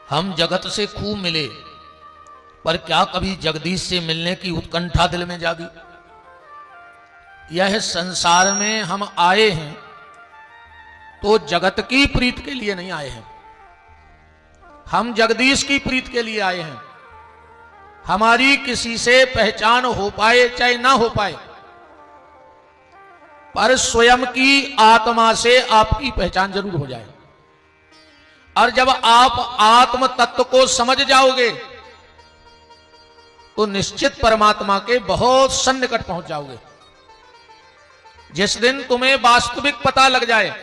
हम जगत से खूब मिले, पर क्या कभी जगदीश से मिलने की उत्कंठा दिल में जागी? यह संसार में हम आए हैं तो जगत की प्रीत के लिए नहीं आए हैं, हम जगदीश की प्रीत के लिए आए हैं। हमारी किसी से पहचान हो पाए चाहे ना हो पाए, पर स्वयं की आत्मा से आपकी पहचान जरूर हो जाए। और जब आप आत्म तत्व को समझ जाओगे तो निश्चित परमात्मा के बहुत सन्निकट पहुंच जाओगे। जिस दिन तुम्हें वास्तविक पता लग जाए।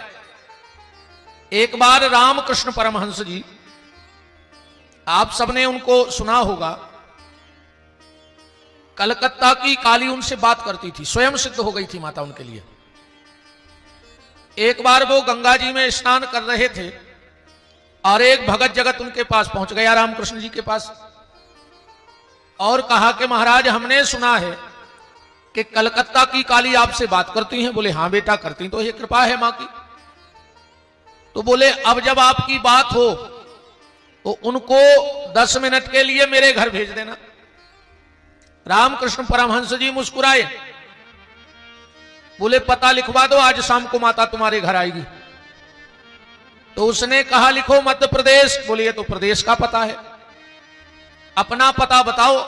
एक बार रामकृष्ण परमहंस जी, आप सबने उनको सुना होगा, कलकत्ता की काली उनसे बात करती थी, स्वयं सिद्ध हो गई थी माता उनके लिए। एक बार वो गंगा जी में स्नान कर रहे थे और एक भगत जगत उनके पास पहुंच गया, रामकृष्ण जी के पास, और कहा कि महाराज हमने सुना है कि कलकत्ता की काली आपसे बात करती हैं। बोले हां बेटा करती, तो ये कृपा है मां की। तो बोले अब जब आपकी बात हो तो उनको 10 मिनट के लिए मेरे घर भेज देना। रामकृष्ण परमहंस जी मुस्कुराए, बोले पता लिखवा दो, आज शाम को माता तुम्हारे घर आएगी। तो उसने कहा लिखो मध्य प्रदेश। बोले ये तो प्रदेश का पता है, अपना पता बताओ।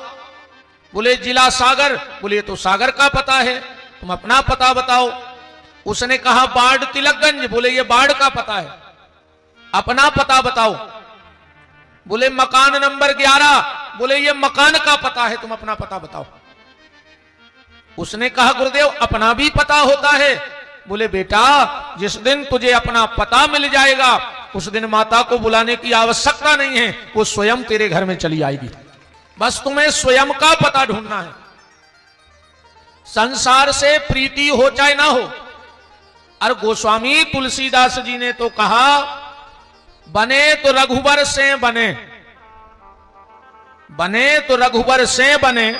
बोले जिला सागर। बोले ये तो सागर का पता है, तुम अपना पता बताओ। उसने कहा बाढ़ तिलकगंज। बोले ये बाढ़ का पता है, अपना पता बताओ। बोले मकान नंबर 11। बोले ये मकान का पता है, तुम अपना पता बताओ। उसने कहा गुरुदेव अपना भी पता होता है। बोले बेटा जिस दिन तुझे अपना पता मिल जाएगा उस दिन माता को बुलाने की आवश्यकता नहीं है, वो स्वयं तेरे घर में चली आएगी। बस तुम्हें स्वयं का पता ढूंढना है। संसार से प्रीति हो चाहे ना हो। और गोस्वामी तुलसीदास जी ने तो कहा बने तो रघुबर से बने, बने तो रघुबर से बने।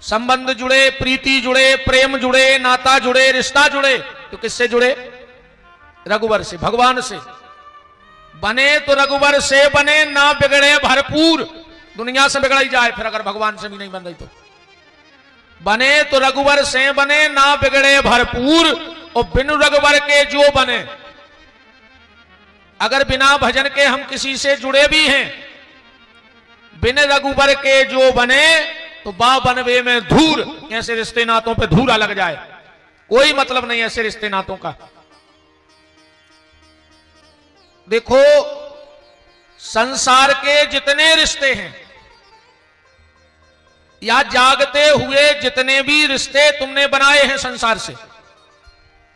संबंध जुड़े, प्रीति जुड़े, प्रेम जुड़े, नाता जुड़े, रिश्ता जुड़े, तो किससे जुड़े? रघुवर से, भगवान से। बने तो रघुवर से बने, ना बिगड़े भरपूर। दुनिया से बिगड़ ही जाए फिर अगर भगवान से भी नहीं बन रही तो। बने तो रघुवर से बने, ना बिगड़े भरपूर, और बिनु रघुवर के जो बने। अगर बिना भजन के हम किसी से जुड़े भी हैं, बिन रघुवर के जो बने, तो बा बनवे में धूर। ऐसे रिश्ते नातों पे धूरा लग जाए, कोई मतलब नहीं ऐसे रिश्ते नातों का। देखो संसार के जितने रिश्ते हैं या जागते हुए जितने भी रिश्ते तुमने बनाए हैं संसार से,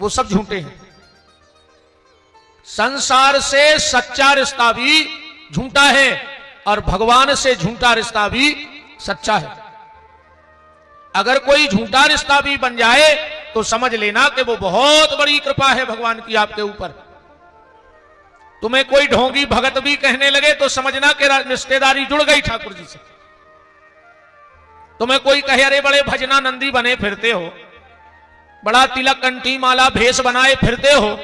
वो सब झूठे हैं। संसार से सच्चा रिश्ता भी झूठा है और भगवान से झूठा रिश्ता भी सच्चा है। अगर कोई झूठा रिश्ता भी बन जाए तो समझ लेना कि वो बहुत बड़ी कृपा है भगवान की आपके ऊपर। तुम्हें कोई ढोंगी भगत भी कहने लगे तो समझना कि रिश्तेदारी जुड़ गई ठाकुर जी से। तुम्हें कोई कहे अरे बड़े भजनानंदी बने फिरते हो, बड़ा तिलक कंठी माला भेष बनाए फिरते हो,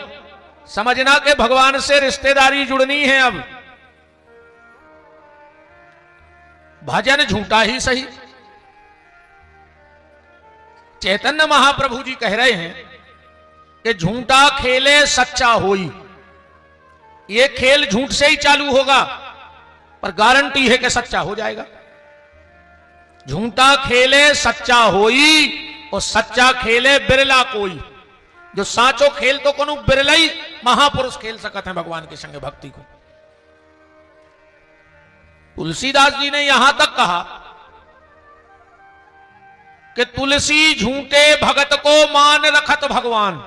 समझना कि भगवान से रिश्तेदारी जुड़नी है। अब भजन झूठा ही सही। चैतन्य महाप्रभु जी कह रहे हैं कि झूठा खेले सच्चा होई। ये खेल झूठ से ही चालू होगा पर गारंटी है कि सच्चा हो जाएगा। झूठा खेले सच्चा होई और सच्चा खेले बिरला कोई। जो साचो खेल तो कोनो बिरला ही महापुरुष खेल सकते हैं भगवान के संग भक्ति को। तुलसीदास जी ने यहां तक कहा कि तुलसी झूठे भगत को मान रखत भगवान।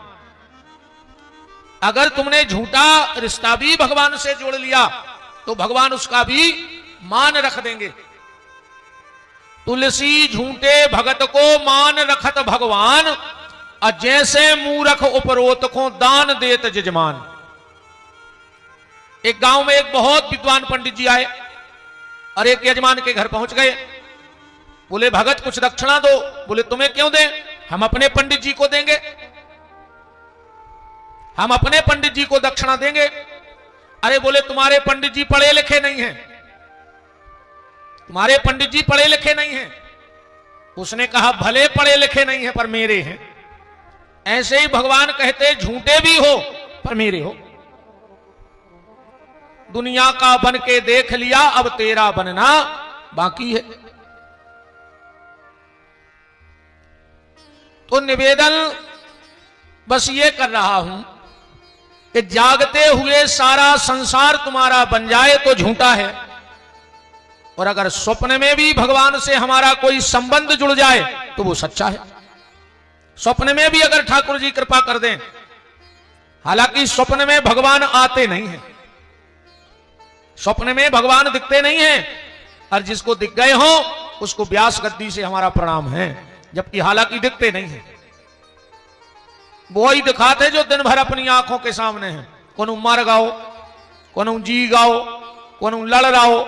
अगर तुमने झूठा रिश्ता भी भगवान से जोड़ लिया तो भगवान उसका भी मान रख देंगे। तुलसी झूठे भगत को मान रखत भगवान, और जैसे मूरख उपरोत को दान देत जजमान। एक गांव में एक बहुत विद्वान पंडित जी आए और एक यजमान के घर पहुंच गए। बोले भगत कुछ दक्षिणा दो। बोले तुम्हें क्यों दें, हम अपने पंडित जी को देंगे, हम अपने पंडित जी को दक्षिणा देंगे। अरे बोले तुम्हारे पंडित जी पढ़े लिखे नहीं हैं, तुम्हारे पंडित जी पढ़े लिखे नहीं हैं। उसने कहा भले पढ़े लिखे नहीं हैं पर मेरे हैं। ऐसे ही भगवान कहते झूठे भी हो पर मेरे हो। दुनिया का बन के देख लिया, अब तेरा बनना बाकी है। तो निवेदन बस ये कर रहा हूं कि जागते हुए सारा संसार तुम्हारा बन जाए तो झूठा है, और अगर स्वप्न में भी भगवान से हमारा कोई संबंध जुड़ जाए तो वो सच्चा है। स्वप्न में भी अगर ठाकुर जी कृपा कर दें, हालांकि स्वप्न में भगवान आते नहीं हैं, स्वप्न में भगवान दिखते नहीं हैं, और जिसको दिख गए हो उसको व्यास गद्दी से हमारा प्रणाम है, जबकि हालांकि दिखते नहीं हैं। वो ही दिखाते जो दिन भर अपनी आंखों के सामने हैं। कोनो मर गाओ, कोनो जी गाओ, कोनो लड़ रहा हो,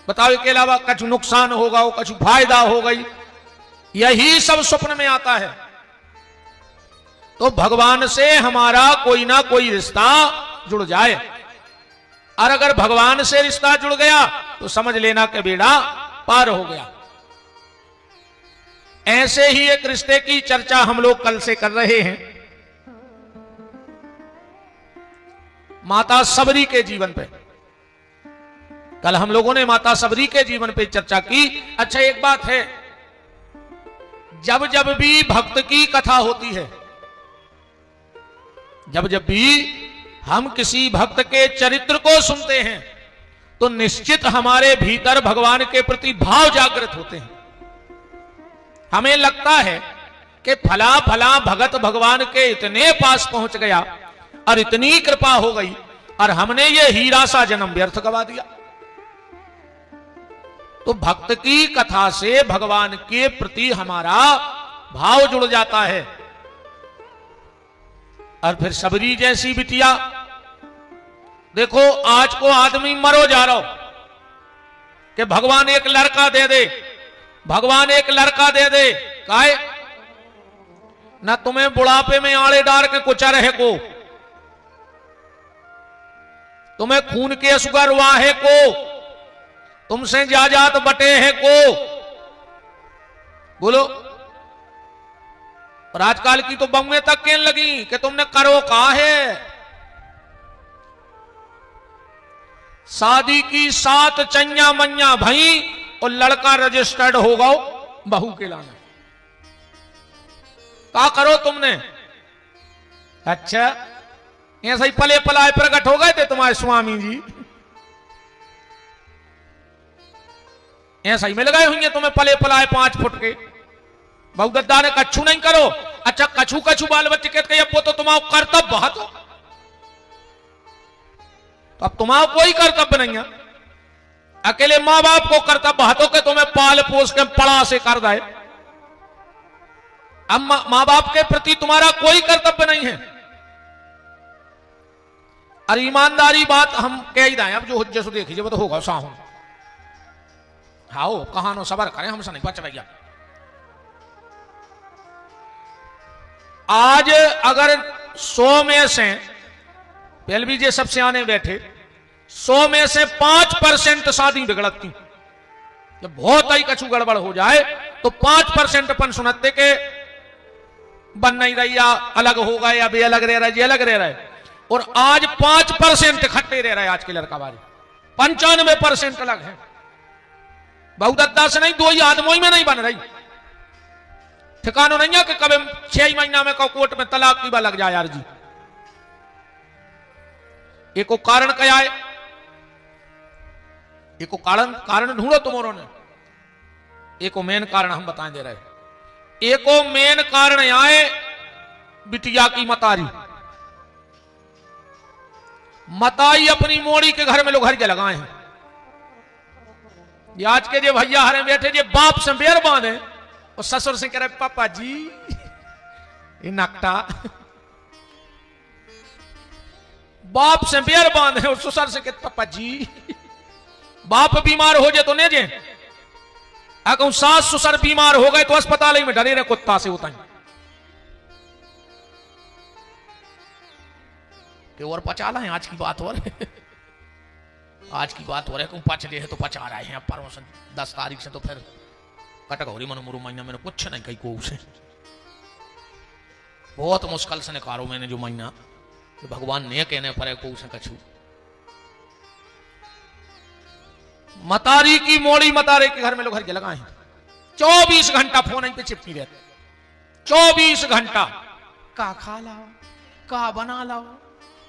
बताओ के अलावा कुछ नुकसान होगा, कुछ फायदा हो गई, यही सब स्वप्न में आता है। तो भगवान से हमारा कोई ना कोई रिश्ता जुड़ जाए, और अगर भगवान से रिश्ता जुड़ गया तो समझ लेना कि बेड़ा पार हो गया। ऐसे ही एक रिश्ते की चर्चा हम लोग कल से कर रहे हैं, माता सबरी के जीवन पे। कल हम लोगों ने माता सबरी के जीवन पे चर्चा की। अच्छा, एक बात है, जब जब भी भक्त की कथा होती है, जब जब भी हम किसी भक्त के चरित्र को सुनते हैं, तो निश्चित हमारे भीतर भगवान के प्रति भाव जागृत होते हैं। हमें लगता है कि फला फला भगत भगवान के इतने पास पहुंच गया और इतनी कृपा हो गई, और हमने ये हीरा सा जन्म व्यर्थ गवा दिया। तो भक्त की कथा से भगवान के प्रति हमारा भाव जुड़ जाता है। और फिर सबरी जैसी बिटिया, देखो आज को आदमी मरो जा रहा हो कि भगवान एक लड़का दे दे, भगवान एक लड़का दे दे, काहे ना तुम्हें बुढ़ापे में आड़े डार के कुचा रहे को, तुम्हें खून के असुगर वाहे को, तुमसे जाजात बटे है को, बोलो। और आजकल की तो बम्बे तक कहने लगी कि तुमने करो कहा है, शादी की 7 चैया मैया भई और लड़का रजिस्टर्ड हो गो बहू के लाना, क्या करो तुमने? अच्छा, ऐसा ही पले पलाए प्रकट हो गए थे तुम्हारे स्वामी जी, ऐसा ही मिल गए होंगे तुम्हें पले पलाए 5 फुट के। बहुदत्ता ने कछु नहीं करो। अच्छा, कछु कछु बाल बच्चे कहते अब वो तो तुम्हारा कर्तव्य बहुत हो, तो अब तुम्हारा कोई कर्तव्य नहीं है। अकेले मां बाप को कर्तव्य हाथों के तुम्हें पाल पोस के पड़ा से कर दे। अब मां बाप के प्रति तुम्हारा कोई कर्तव्य नहीं है। और ईमानदारी बात हम कह ही दें, अब जो हुज्जे से देखिए वो तो होगा साहू, हाँ कहानो सबर करें, हमसे नहीं बच भैया। आज अगर 100 में से पहले भी जे सब सियाने बैठे, 100 में से 5% शादी बिगड़ती। जब बहुत ही कछु गड़बड़ हो जाए तो 5% अपन सुनते के बन नहीं रही, या अलग हो गए, या भी अलग रह रहा है, ये अलग रह रहा है। और आज 5% खट्टे रह रहे हैं आज के लड़का बारी, 95% अलग है। बहुदत्ता से नहीं, 2 ही आदमों में नहीं बन रही। ठिकानो नहीं है कि कभी 6 महीना में कोर्ट में तलाक की बात लग जाए यार जी। एक को कारण क्या है, एक को कारण ढूंढो तुम्हारों ने। एक को मेन कारण हम बताएं दे रहे। एक को मेन कारण आए बिटिया की मतारी, मताई अपनी मोड़ी के घर में लोग हर के लगाए हैं। ये आज के जो भैया हरे बैठे जे बाप से बेर बांधे और ससुर से कह रहे पापा जी ये नकटा, बाप से बेर बांधे और ससुर से कहते पापा जी। बाप बीमार हो जाए तो नहीं जे, अगर सास ससुर बीमार हो गए तो अस्पताल में डरे रहे कुत्ता से होता है कि और पचा ला है आज की बात। और आज की बात हो रही है, पच रहे है तो पचा रहे हैं, पर 10 तारीख से तो फिर कटक हो रही मन मुरु महीना मैंने कुछ नहीं कही को उसे बहुत मुश्किल से निकालो मैंने जो महीना कि भगवान ने कहने पर को उसे कछू मतारी की मोड़ी मतारे के घर में लोग हर लगाए 24 घंटा फोन पे चिपकी रहते 24 घंटा का खा लाओ का बना लाओ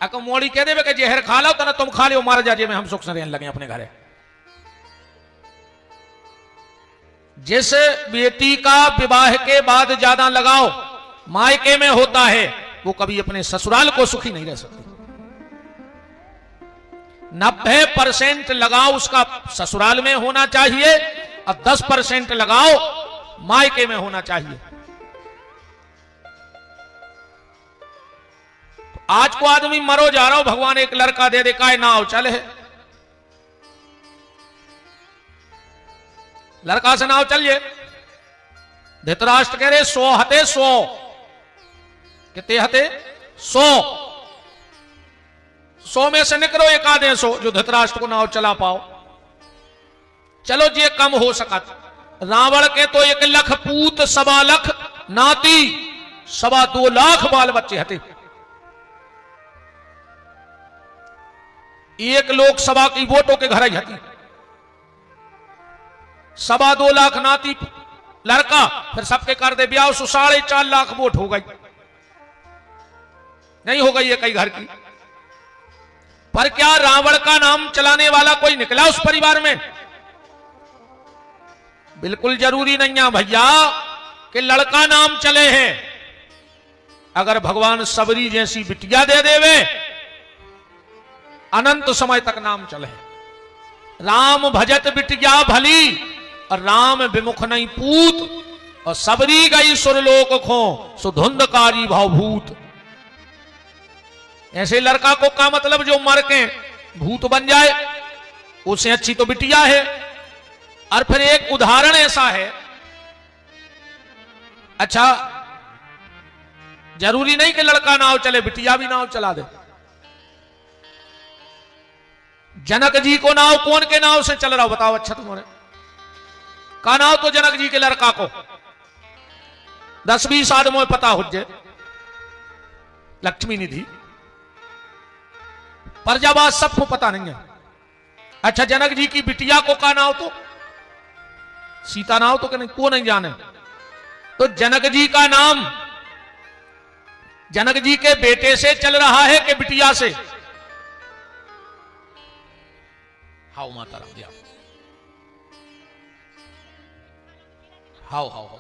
अको मोड़ी कह देवे कि जहर खा लाओ तना तुम खा लो मार जाइए में हम सुख से रहने लगे अपने घरे। जिस बेटी का विवाह के बाद ज्यादा लगाओ मायके में होता है वो कभी अपने ससुराल को सुखी नहीं रह सकती। 90% लगाओ उसका ससुराल में होना चाहिए और 10% लगाओ मायके में होना चाहिए। आज को आदमी मरो जा रहा हो भगवान एक लड़का दे दे काय नाव चले लड़का से नाव चलिए। धृतराष्ट्र कह रहे 100 हते 100 कितने हते 100 में से निकलो एक आधे 100 जो धृतराष्ट्र को नाव चला पाओ। चलो जी कम हो सका रावण के तो 1 लाख पूत 1.25 लाख नाती 2.25 लाख बाल बच्चे हते। एक लोकसभा की वोटों के घर ही हती 2.25 लाख नाती लड़का फिर सबके कर दे ब्याह 4.5 लाख वोट हो गई नहीं हो गई है कई घर की। पर क्या रावण का नाम चलाने वाला कोई निकला उस परिवार में? बिल्कुल जरूरी नहीं है भैया कि लड़का नाम चले हैं। अगर भगवान सबरी जैसी बिटिया दे देवे अनंत समय तक नाम चले। राम भजत बिटिया भली और राम विमुख नहीं पूत और सबरी गई सुरलोक खो सुधुंधकारी भावभूत। ऐसे लड़का को का मतलब जो मर के भूत बन जाए उससे अच्छी तो बिटिया है। और फिर एक उदाहरण ऐसा है अच्छा जरूरी नहीं कि लड़का नाव चले बिटिया भी नाव चला दे। जनक जी को नाव कौन के नाव से चल रहा हो बताओ अच्छा तुम्हारे का नाव तो जनक जी के लड़का को 10-20 आदमों में पता हो जाए लक्ष्मी निधि पर जब आज सबको पता नहीं है। अच्छा जनक जी की बिटिया को का नाव तो सीता नाव तो नहीं को नहीं जाने। तो जनक जी का नाम जनक जी के बेटे से चल रहा है कि बिटिया से? हाउ माता राम दिया how how how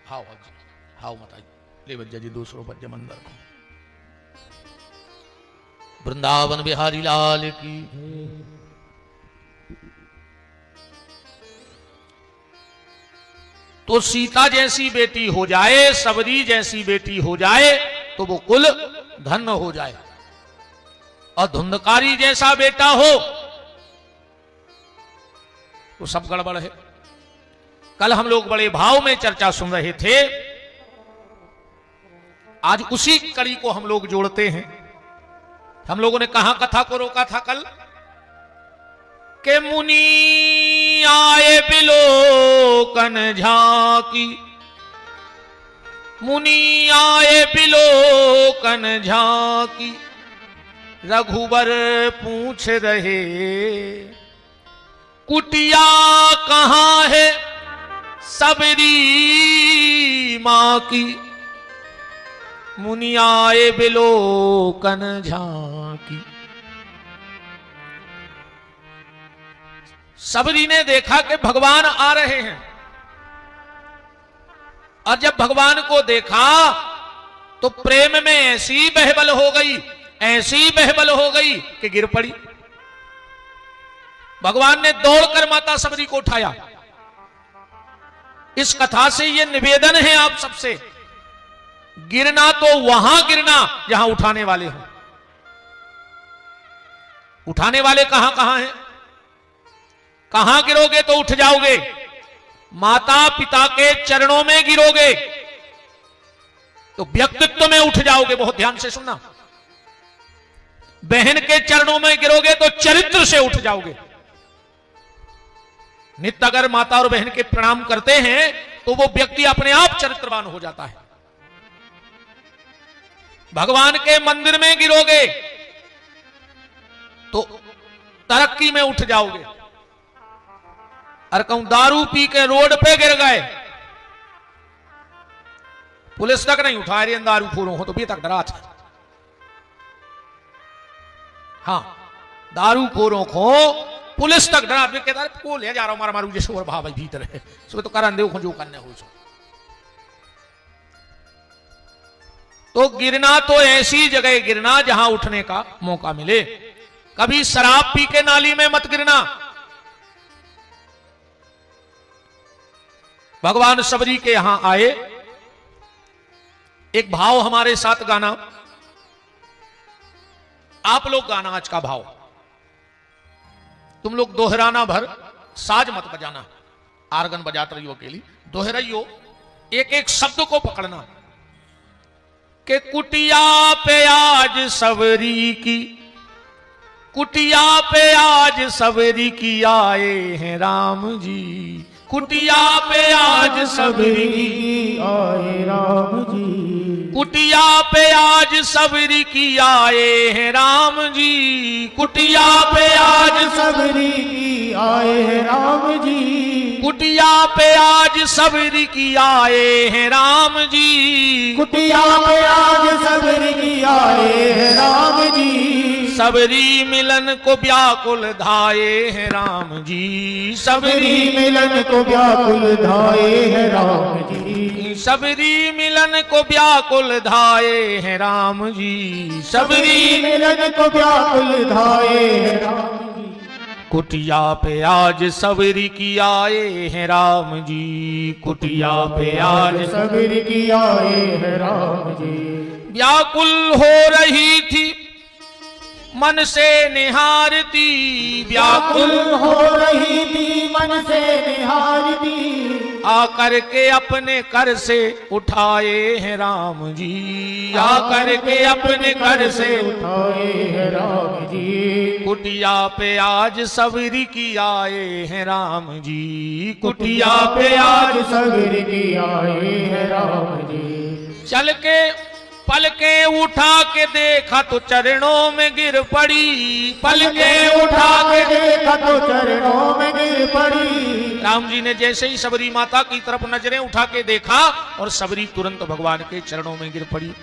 how how माता ले बज्जा जी दूसरों बज्जा मंदिर को वृंदावन बिहारी लाल की। तो सीता जैसी बेटी हो जाए सबरी जैसी बेटी हो जाए तो वो कुल धन्य हो जाए और धुंधकारी जैसा बेटा हो तो सब गड़बड़ है। कल हम लोग बड़े भाव में चर्चा सुन रहे थे आज उसी कड़ी को हम लोग जोड़ते हैं। हम लोगों ने कहां कथा को रोका था कल के मुनि आए बिलोकन झांकी मुनि आए बिलोकन झांकी रघुबर पूछ रहे कुटिया कहां है सबरी मां की। मुनि आए बिलोकन झांकी सबरी ने देखा कि भगवान आ रहे हैं और जब भगवान को देखा तो प्रेम में ऐसी बहबल हो गई ऐसी बहबल हो गई कि गिर पड़ी। भगवान ने दौड़कर माता सबरी को उठाया। इस कथा से यह निवेदन है आप सबसे गिरना तो वहां गिरना जहां उठाने वाले हो। उठाने वाले कहां कहां हैं? कहां गिरोगे तो उठ जाओगे? माता पिता के चरणों में गिरोगे तो व्यक्तित्व में उठ जाओगे। बहुत ध्यान से सुनना बहन के चरणों में गिरोगे तो चरित्र से उठ जाओगे। नित्य अगर माता और बहन के प्रणाम करते हैं तो वो व्यक्ति अपने आप चरित्रवान हो जाता है। भगवान के मंदिर में गिरोगे तो तरक्की में उठ जाओगे। और कहूं दारू पी के रोड पे गिर गए, पुलिस तक नहीं उठा रही, दारू खोरों हो तो भी तक डरा था। हाँ, दारू खोरों को पुलिस तक डरा कहता को ले जा रहा हूं मारा मारू जैसे और भाई भीतर है सो तो कर दे जो करने हो सो। तो गिरना तो ऐसी जगह गिरना जहां उठने का मौका मिले। कभी शराब पी के नाली में मत गिरना। भगवान सबरी के यहां आए, एक भाव हमारे साथ गाना, आप लोग गाना आज का भाव, तुम लोग दोहराना भर, साज मत बजाना, आर्गन बजाते रहियो अकेली, दोहराइयो, एक एक शब्द को पकड़ना। के कुटिया पे आज सबरी की, कुटिया पे आज सबरी की आए हैं राम जी, कुटिया पे आज सबरी की आए राम जी, कुटिया पे आज सबरी की आए हैं राम जी, कुटिया पे आज सबरी की आए हैं राम जी, कुटिया पे आज सबरी की आए हैं राम जी, कुटिया पे आज सबरी की आए हैं राम जी, सबरी मिलन को व्याकुल धाये हैं राम जी, सबरी मिलन को व्याकुल धाये हैं राम जी, सबरी मिलन को व्याकुल धाये हैं राम जी, सबरी मिलन को व्याकुल धाये हैं राम जी, कुटिया पे आज सबरी की आए हैं राम जी, कुटिया पे आज सबरी की आए हैं राम जी, व्याकुल हो रही थी मन से निहारती, व्याकुल हो रही थी मन से निहारती, आकर के अपने कर से उठाए हैं राम जी, आकर के अपने कर से उठाए हैं राम जी, कुटिया पे आज सबरी की आए हैं राम जी, कुटिया पे आज सबरी की आए हैं राम जी, चल के पल के उठा के देखा तो चरणों में गिर पड़ी, पल के उठा के देखा तो चरणों में गिर पड़ी, राम जी ने जैसे ही सबरी माता की तरफ नजरें उठा के देखा और सबरी तुरंत भगवान के चरणों में गिर पड़ी,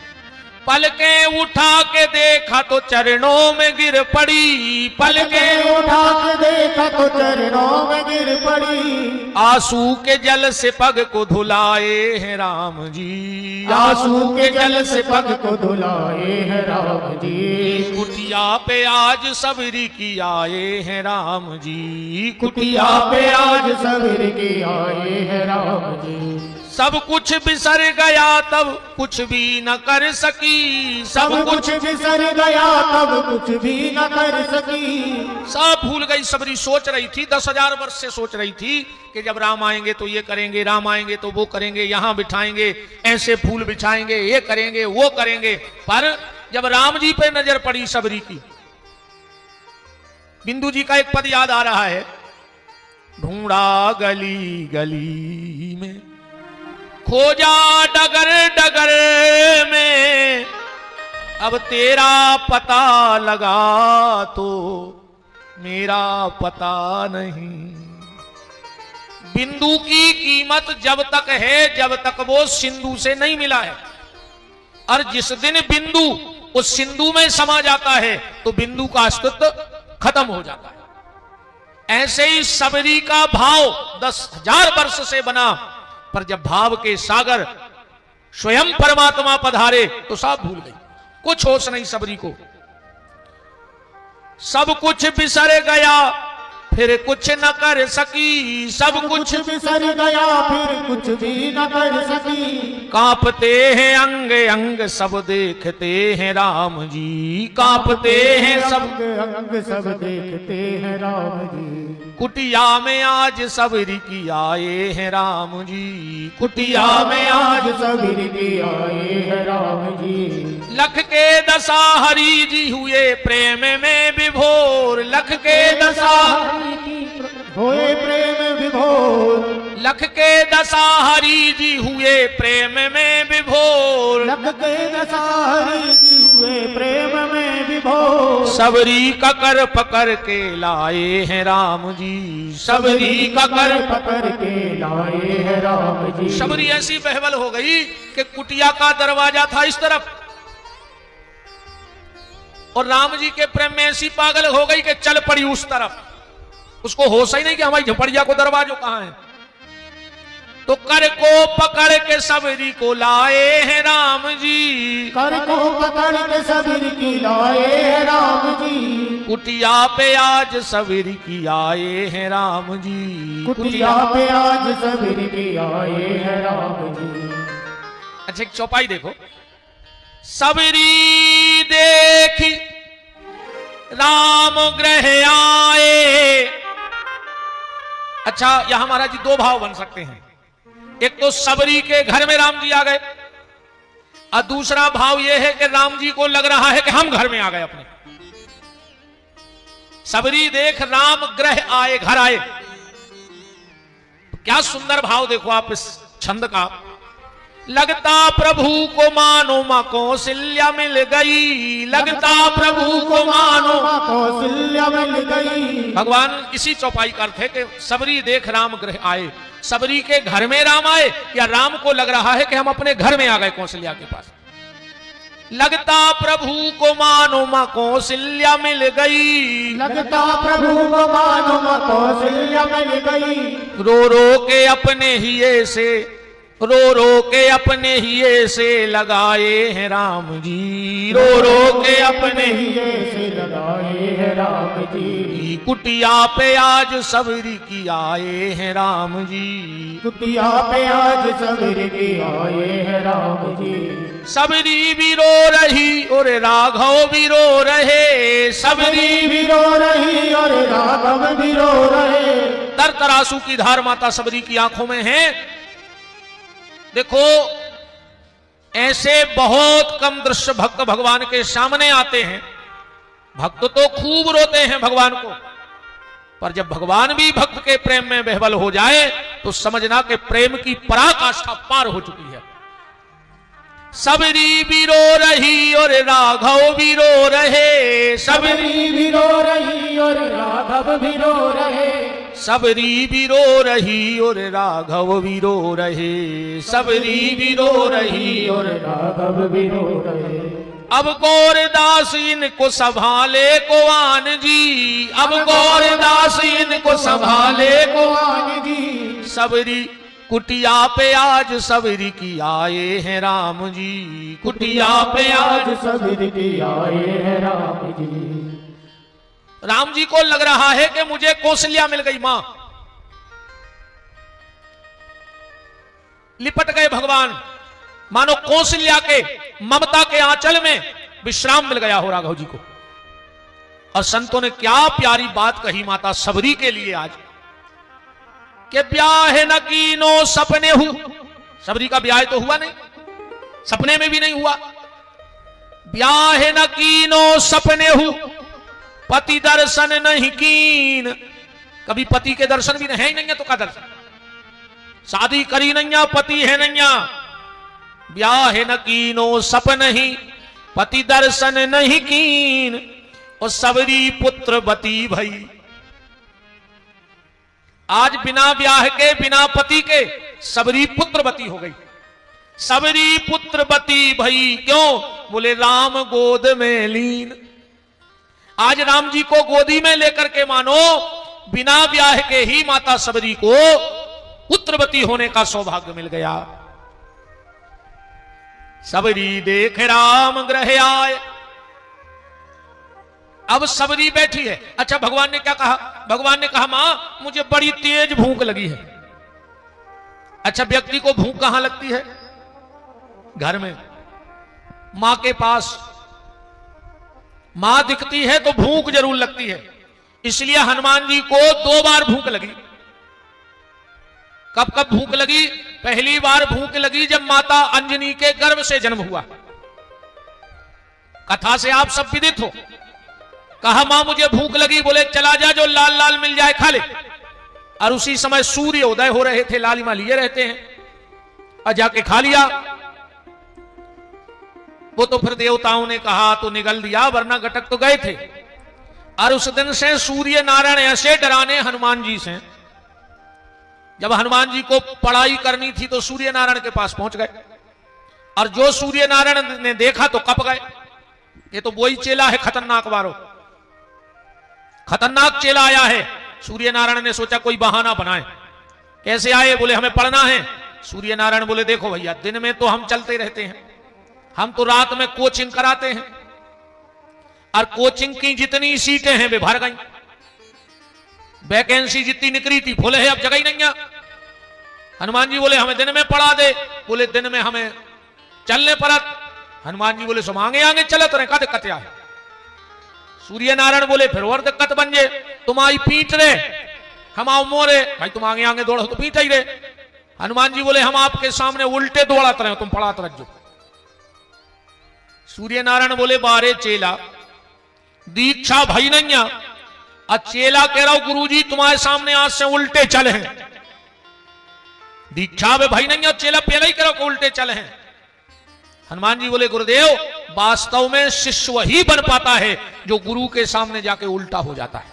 पल के उठा के देखा तो चरणों में गिर पड़ी, पल के उठा के देखा तो चरणों में गिर पड़ी, आंसू के जल से पग को धुलाए हैं राम जी, आंसू के जल से पग को धुलाए हैं राम जी, कुटिया पे आज सबरी की आए हैं राम जी, कुटिया पे आज सबरी की आए हैं राम जी, सब कुछ बिसर गया तब कुछ भी न कर सकी, सब कुछ बिसर गया तब कुछ भी न कर सकी, सब भूल गई सबरी। सोच रही थी 10,000 वर्ष से सोच रही थी कि जब राम आएंगे तो ये करेंगे, राम आएंगे तो वो करेंगे, यहाँ बिठाएंगे, ऐसे फूल बिछाएंगे, ये करेंगे वो करेंगे, पर जब राम जी पे नजर पड़ी सबरी की, बिंदु जी का एक पद याद आ रहा है, ढूंढा गली गली में, खोजा डगर डगर में, अब तेरा पता लगा तो मेरा पता नहीं, बिंदु की कीमत जब तक है जब तक वो सिंधु से नहीं मिला है, और जिस दिन बिंदु उस सिंधु में समा जाता है तो बिंदु का अस्तित्व खत्म हो जाता है। ऐसे ही सबरी का भाव 10,000 वर्ष से बना, पर जब भाव के सागर स्वयं परमात्मा पधारे तो सब भूल गई, कुछ होश नहीं सबरी को, सब कुछ बिसर गया फिर कुछ न कर सकी, सब कुछ बिसर गया, फिर कुछ भी न कर सकी। कांपते हैं अंग अंग सब देखते हैं राम जी, कांपते हैं सब अंग सब देखते हैं राम जी। कुटिया में आज सबरी की आए हैं राम जी, कुटिया में आज सबरी की आए हैं राम जी। लख के दशा हरि जी हुए प्रेम में विभोर, लख के दशा होए प्रेम विभोर। लख के दशा हरि जी हुए प्रेम में विभोर, लख के दशा हरि जी हुए प्रेम में विभोर। सबरी ककर पकड़ के लाए हैं राम जी, सबरी ककर पकड़ के लाए हैं राम जी। सबरी ऐसी बहवल हो गई कि कुटिया का दरवाजा था इस तरफ, और राम जी के प्रेम में ऐसी पागल हो गई कि चल पड़ी उस तरफ। उसको होश ही नहीं कि हमारी झपड़िया को दरवाजो कहां है। तो कर को पकड़ के सबरी को लाए हैं राम जी, कर को पकड़ के सबरी की लाए हैं राम जी। कुटिया पे आज सबरी की आए हैं राम जी, कुटिया पे आज सबरी की आए हैं राम जी। अच्छा एक चौपाई देखो। सबरी देखी राम ग्रह आए। अच्छा यहां महाराज जी दो भाव बन सकते हैं, एक तो सबरी के घर में राम जी आ गए, और दूसरा भाव यह है कि राम जी को लग रहा है कि हम घर में आ गए अपने। सबरी देख राम ग्रह आए, घर आए। क्या सुंदर भाव देखो आप इस छंद का। लगता प्रभु को मानो मां कौशल्या मिल गई, लगता प्रभु को मानो कौशल्या मिल गई। भगवान इसी चौपाई का अर्थ है कि सबरी देख राम ग्रह आए। सबरी के घर में राम आए, या राम को लग रहा है कि हम अपने घर में आ गए कौशल्या के पास। लगता प्रभु को मानो मां कौशल्या मिल गई, लगता प्रभु को मानो मां कौशल्या मिल गई। रो रो के अपने ही से, रो रो के अपने ही से लगाए हैं राम जी, रो रो के अपने ही से लगाए हैं राम जी। कुटिया पे आज सबरी की आए हैं राम जी, कुटिया पे आज सबरी की आए हैं राम जी। सबरी भी रो रही और राघव भी रो रहे, सबरी भी रो रही और राघव भी रो रहे। तरतरासू की धार माता सबरी की आंखों में है। देखो ऐसे बहुत कम दृश्य भक्त भगवान के सामने आते हैं। भक्त तो खूब रोते हैं भगवान को, पर जब भगवान भी भक्त के प्रेम में बहवल हो जाए तो समझना कि प्रेम की पराकाष्ठा पार हो चुकी है। सबरी भी रो रही और राघव भी रो रहे, सबरी भी रो रही और राघव भी रो रहे। सबरी भी रो रही और राघव भी रो रहे, सबरी भी रो रही और राघव भी रो रहे। अब गौरदास इनको संभाले को आन जी, अब गौरदास इनको संभाले को आन जी। सबरी कुटिया पे आज सबरी की आए हैं राम जी, कुटिया पे आज सबरी की आए हैं राम जी। राम जी को लग रहा है कि मुझे कौशल्या मिल गई मां। लिपट गए भगवान, मानो कौशल्या के ममता के आंचल में विश्राम मिल गया हो राघव जी को। और संतों ने क्या प्यारी बात कही माता सबरी के लिए आज, कि ब्याह न कीनो सपने हु। सबरी का ब्याह तो हुआ नहीं, सपने में भी नहीं हुआ। ब्याह न कीनो सपने हु, पति दर्शन नहीं कीन। कभी पति के दर्शन भी है ही नहीं है तो का दर्शन, शादी करी नहीं, पति है नहीं। ब्याह न कीनो सपन ही, पति दर्शन नहीं कीन। और सबरी पुत्र बती भई। आज बिना ब्याह के बिना पति के सबरी पुत्रवती हो गई। सबरी पुत्रवती भई क्यों? बोले राम गोद में लीन। आज राम जी को गोदी में लेकर के मानो बिना ब्याह के ही माता सबरी को पुत्रवती होने का सौभाग्य मिल गया। सबरी देख राम ग्रह आए। अब सबरी बैठी है। अच्छा, भगवान ने क्या कहा? भगवान ने कहा मां मुझे बड़ी तेज भूख लगी है। अच्छा, व्यक्ति को भूख कहां लगती है? घर में, मां के पास। मां दिखती है तो भूख जरूर लगती है। इसलिए हनुमान जी को 2 बार भूख लगी। कब कब भूख लगी? पहली बार भूख लगी जब माता अंजनी के गर्भ से जन्म हुआ। कथा से आप सब विदित हो। कहा मां मुझे भूख लगी, बोले चला जा, जो लाल लाल मिल जाए खा ले। और उसी समय सूर्य उदय हो रहे थे, लालिमा लिए रहते हैं, और जाके खा लिया। वो तो फिर देवताओं ने कहा तो निगल दिया, वरना गटक तो गए थे। और उस दिन से सूर्य नारायण ऐसे डराने हनुमान जी से, जब हनुमान जी को पढ़ाई करनी थी तो सूर्य नारायण के पास पहुंच गए। और जो सूर्य नारायण ने देखा तो कप गए। ये तो वही चेला है खतरनाक वारो, खतरनाक चेला आया है। सूर्य नारायण ने सोचा कोई बहाना बनाए। कैसे आए? बोले हमें पढ़ना है। सूर्य नारायण बोले देखो भैया, दिन में तो हम चलते रहते हैं, हम तो रात में कोचिंग कराते हैं, और कोचिंग की जितनी सीटें हैं वे भर गई। वैकेंसी जितनी निकली थी फुल है, अब जगह ही नहीं है। हनुमान जी बोले हमें दिन में पढ़ा दे। बोले दिन में हमें चलने परत। हनुमान जी बोले सो आगे आगे चलत रहे, का दिक्कत है? सूर्य नारायण बोले फिर और दिक्कत बन जाए, तुम आई पीट रहे, हम आओ मोरे। भाई तुम आगे आगे दौड़ो तो पीट ही रहे। हनुमान जी बोले हम आपके सामने उल्टे दौड़ात रहे, तुम पढ़ात रहो। सूर्य नारायण बोले बारे चेला, दीक्षा भाई नहीं है। और चेला कह रहा हूं गुरुजी तुम्हारे सामने आज से उल्टे चले हैं। दीक्षा में भाई नहीं है, चेला पहले ही कह रहा उल्टे चले हैं। हनुमान जी बोले गुरुदेव वास्तव में शिष्य वही बन पाता है जो गुरु के सामने जाके उल्टा हो जाता है।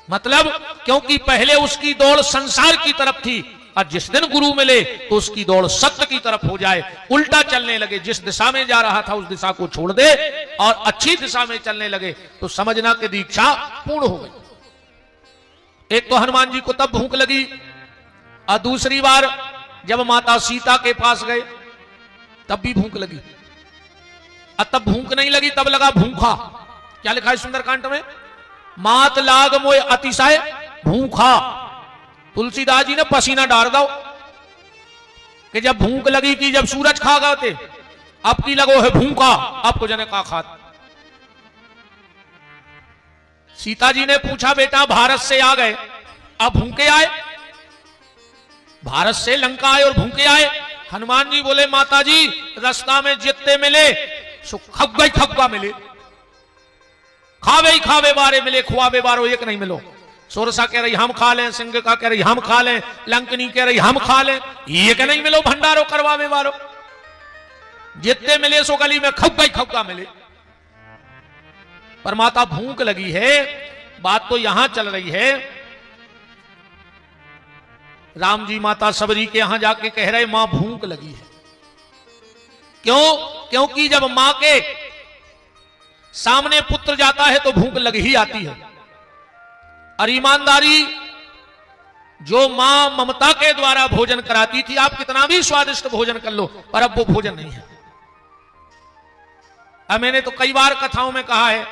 मतलब क्योंकि पहले उसकी दौड़ संसार की तरफ थी, और जिस दिन गुरु मिले तो उसकी दौड़ सत्य की तरफ हो जाए, उल्टा चलने लगे। जिस दिशा में जा रहा था उस दिशा को छोड़ दे और अच्छी दिशा में चलने लगे, तो समझना कि दीक्षा पूर्ण हो गई। एक तो हनुमान जी को तब भूख लगी, और दूसरी बार जब माता सीता के पास गए तब भी भूख लगी। और तब भूख नहीं लगी, तब लगा भूखा। क्या लिखा है सुंदरकांड में? मात लाग मोय अतिशय भूखा। तुलसीदास जी ने पसीना डाल दो कि जब भूख लगी कि जब सूरज खा गए थे, अब की लगो है भूखा, आपको जने का खात। सीता जी ने पूछा बेटा भारत से आ गए, अब भूखे आए? भारत से लंका आए और भूखे आए? हनुमान जी बोले माता जी रास्ता में जितने मिले सो खग्गा मिले, खावे ही खावे बारे मिले, खुआवे बारो एक नहीं मिलो। सोरसा कह रही हम खा लें, सिंह का कह रही हम खा लें, लंकनी कह रही हम खा लें, एक नहीं मिलो भंडारो करवावे बारो। जितने मिले सो गली में खग्गा मिले। पर माता भूख लगी है। बात तो यहां चल रही है, राम जी माता सबरी के यहां जाके कह रहे मां भूख लगी है। क्यों? क्योंकि जब मां के सामने पुत्र जाता है तो भूख लग ही आती है। और ईमानदारी जो मां ममता के द्वारा भोजन कराती थी, आप कितना भी स्वादिष्ट भोजन कर लो, पर अब वो भोजन नहीं है। अब मैंने तो कई बार कथाओं में कहा है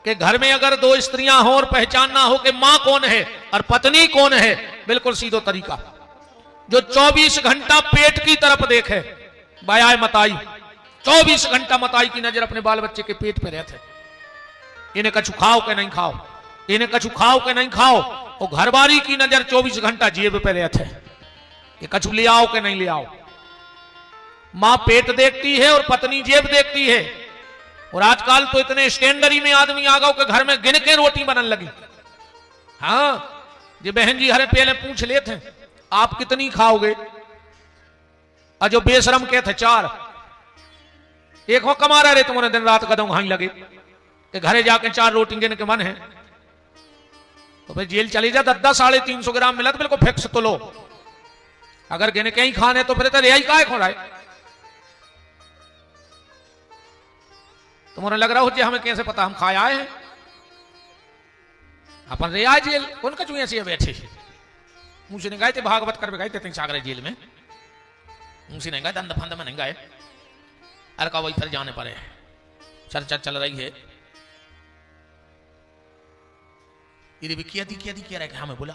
कि घर में अगर 2 स्त्रियां हो और पहचानना हो कि मां कौन है और पत्नी कौन है, बिल्कुल सीधो तरीका, जो 24 घंटा पेट की तरफ देखे, बाया मताई 24 घंटा मताई की नजर अपने बाल बच्चे के पेट पे रहते, इन्हें कछु खाओ के नहीं खाओ, इन्हें कछु खाओ के नहीं खाओ। और घरबारी की नजर 24 घंटा जेब पे रहते, ये कछु ले आओ के नहीं ले आओ। मां पेट देखती है और पत्नी जेब देखती है। और आजकल तो इतने स्टैंडर्डी में आदमी आ गए कि घर में गिन के रोटी बनने लगी। हाँ जी बहन जी हरे पहले पूछ लेते आप कितनी खाओगे, और जो बेशरम के थे 4, एक हो कमा रहे तुम्हारे दिन रात कदम वहां लगे कि घरे जाके 4 रोटी गिन के मन है, तो फिर जेल चली जा। 10 350 ग्राम मिला तो बिल्कुल फिक्स तो लो। अगर गिन के ही खाने तो फिर तो रियाई काय खो रहा है। तुम्हारे लग रहा हो जी हमें कैसे पता, हम खाए आए हैं अपन रिया जेल कौन कचू ऐसे बैठे मुझसे नहीं गए थे, भागवत कर गए थे सागर जेल में, मुझसे नहीं गए, दंड फंद में नहीं गए। अरे का वही फिर जाने पड़े, चर्चा चल रही है ये भी किया रहे कि हमें बुला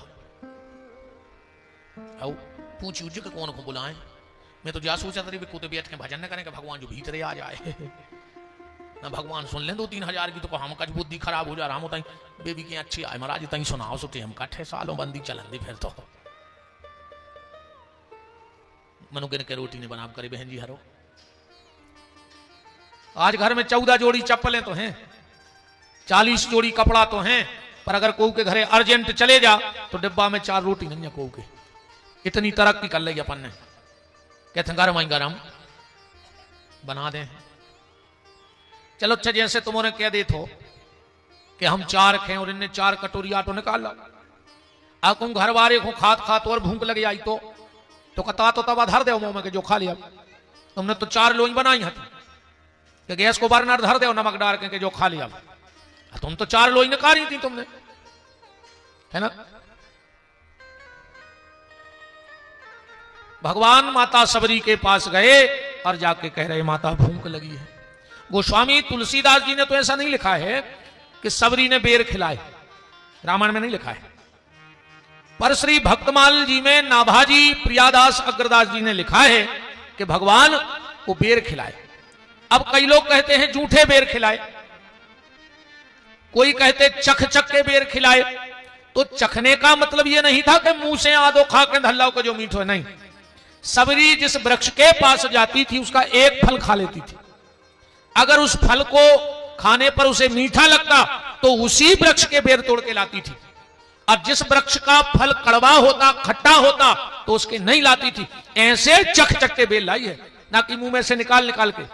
आओ पूछी उज के कौन को बुलाए। मैं तो जा सोचा था कूते बैठ के भजन न करें कि भगवान जो भीतरे आ जाए ना भगवान सुन ले 2-3 हजार की तो हम कच बुद्धि खराब हो जा रहा हम बेबी की अच्छी आए महाराज तई सुनाओ सुटे हम कट्ठे सालों बंदी चलन दी फिर तो मनु के रोटी ने बना करे बहन जी हरो। आज घर में 14 जोड़ी चप्पलें तो हैं, 40 जोड़ी कपड़ा तो हैं, पर अगर कोई के घरे अर्जेंट चले जा तो डिब्बा में 4 रोटी नहीं है कोई के। इतनी तरक्की कर ली अपन ने, कहते गरम आई गरम बना दें। चलो अच्छा जैसे तुमने कह दे तो कि हम 4 खे और इनने 4 कटोरी आटो निकाल ला, अब तुम घर वाले को खात और भूख लग जाई तो कता तो तवा धर दे मुंह में के जो खा लिया। तुमने तो 4 लोई बनाई हती कि गैस को बर्नर धर दे नमक डाल के जो खा लिया। तुम तो 4 लोई निकाली थी तुमने, है ना। भगवान माता सबरी के पास गए और जाके कह रहे माता भूख लगी है। गोस्वामी तुलसीदास जी ने तो ऐसा नहीं लिखा है कि सबरी ने बेर खिलाए, रामायण में नहीं लिखा है, पर श्री भक्तमाल जी में नाभाजी प्रियादास अग्रदास जी ने लिखा है कि भगवान को बेर खिलाए। अब कई लोग कहते हैं झूठे बेर खिलाए, कोई कहते चख के बेर खिलाए। तो चखने का मतलब यह नहीं था कि मुंह से आदो खा के धल्लाओ का जो मीठो है, नहीं। सबरी जिस वृक्ष के पास जाती थी उसका एक फल खा लेती थी, अगर उस फल को खाने पर उसे मीठा लगता तो उसी वृक्ष के बेर तोड़ के लाती थी, और जिस वृक्ष का फल कड़वा होता खट्टा होता तो उसके नहीं लाती थी। ऐसे चख के बेर लाई है, ना कि मुंह में से निकाल के।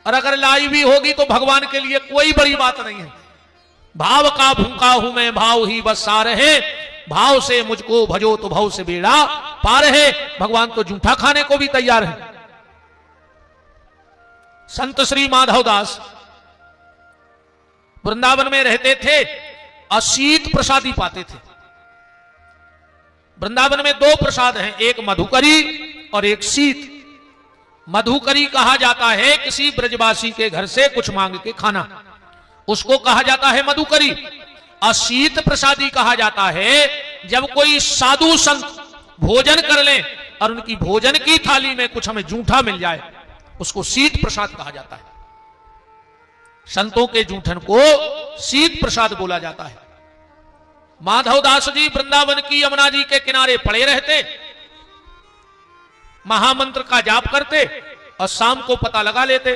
और अगर लाई भी होगी तो भगवान के लिए कोई बड़ी बात नहीं है। भाव का भूखा हूं मैं भाव ही बसा रहे, भाव से मुझको भजो तो भाव से बेड़ा पार है। भगवान तो जूठा खाने को भी तैयार है। संत श्री माधवदास वृंदावन में रहते थे, असीत प्रसादी पाते थे। वृंदावन में 2 प्रसाद हैं, एक मधुकरी और एक शीत। मधुकरी कहा जाता है किसी ब्रजवासी के घर से कुछ मांग के खाना, उसको कहा जाता है मधुकरी। अशीत प्रसादी कहा जाता है जब कोई साधु संत भोजन कर ले और उनकी भोजन की थाली में कुछ हमें जूठा मिल जाए, उसको शीत प्रसाद कहा जाता है। संतों के जूठन को शीत प्रसाद बोला जाता है। माधवदास जी वृंदावन की यमुना जी के किनारे पड़े रहते, महामंत्र का जाप करते और शाम को पता लगा लेते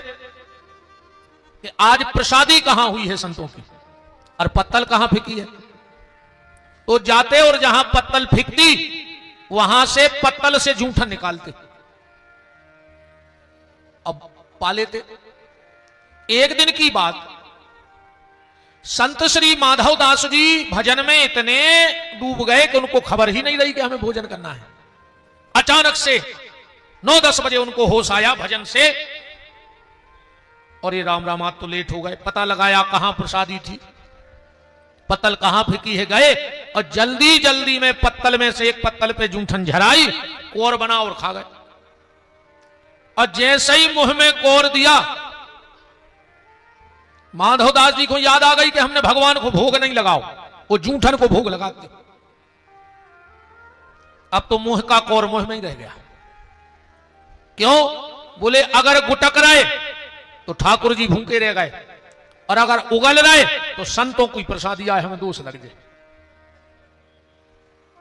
कि आज प्रसादी कहां हुई है संतों की और पत्तल कहां फेंकी है। तो जाते और जहां पत्तल फेंकती वहां से पत्तल से जूठन निकालते, अब पा लेते। एक दिन की बात, संत श्री माधवदास जी भजन में इतने डूब गए कि उनको खबर ही नहीं रही कि हमें भोजन करना है। अचानक से 9-10 बजे उनको होश आया भजन से, और ये राम राम आज तो लेट हो गए। पता लगाया कहां प्रसादी थी, पत्तल कहां फेंकी है, गए और जल्दी जल्दी में पत्तल में से एक पत्तल पे जूठन झराई, कोर बना और खा गए। और जैसे ही मुंह में कोर दिया, माधवदास जी को याद आ गई कि हमने भगवान को भोग नहीं लगाओ, वो जूठन को भोग लगाते। अब तो मुंह का कोर मुंह में ही रह गया। क्यों? बोले अगर गुटक रहे तो ठाकुर जी भूखे रह गए, और अगर उगल रहे तो संतों की प्रसादी आए हमें दोष लग जाए।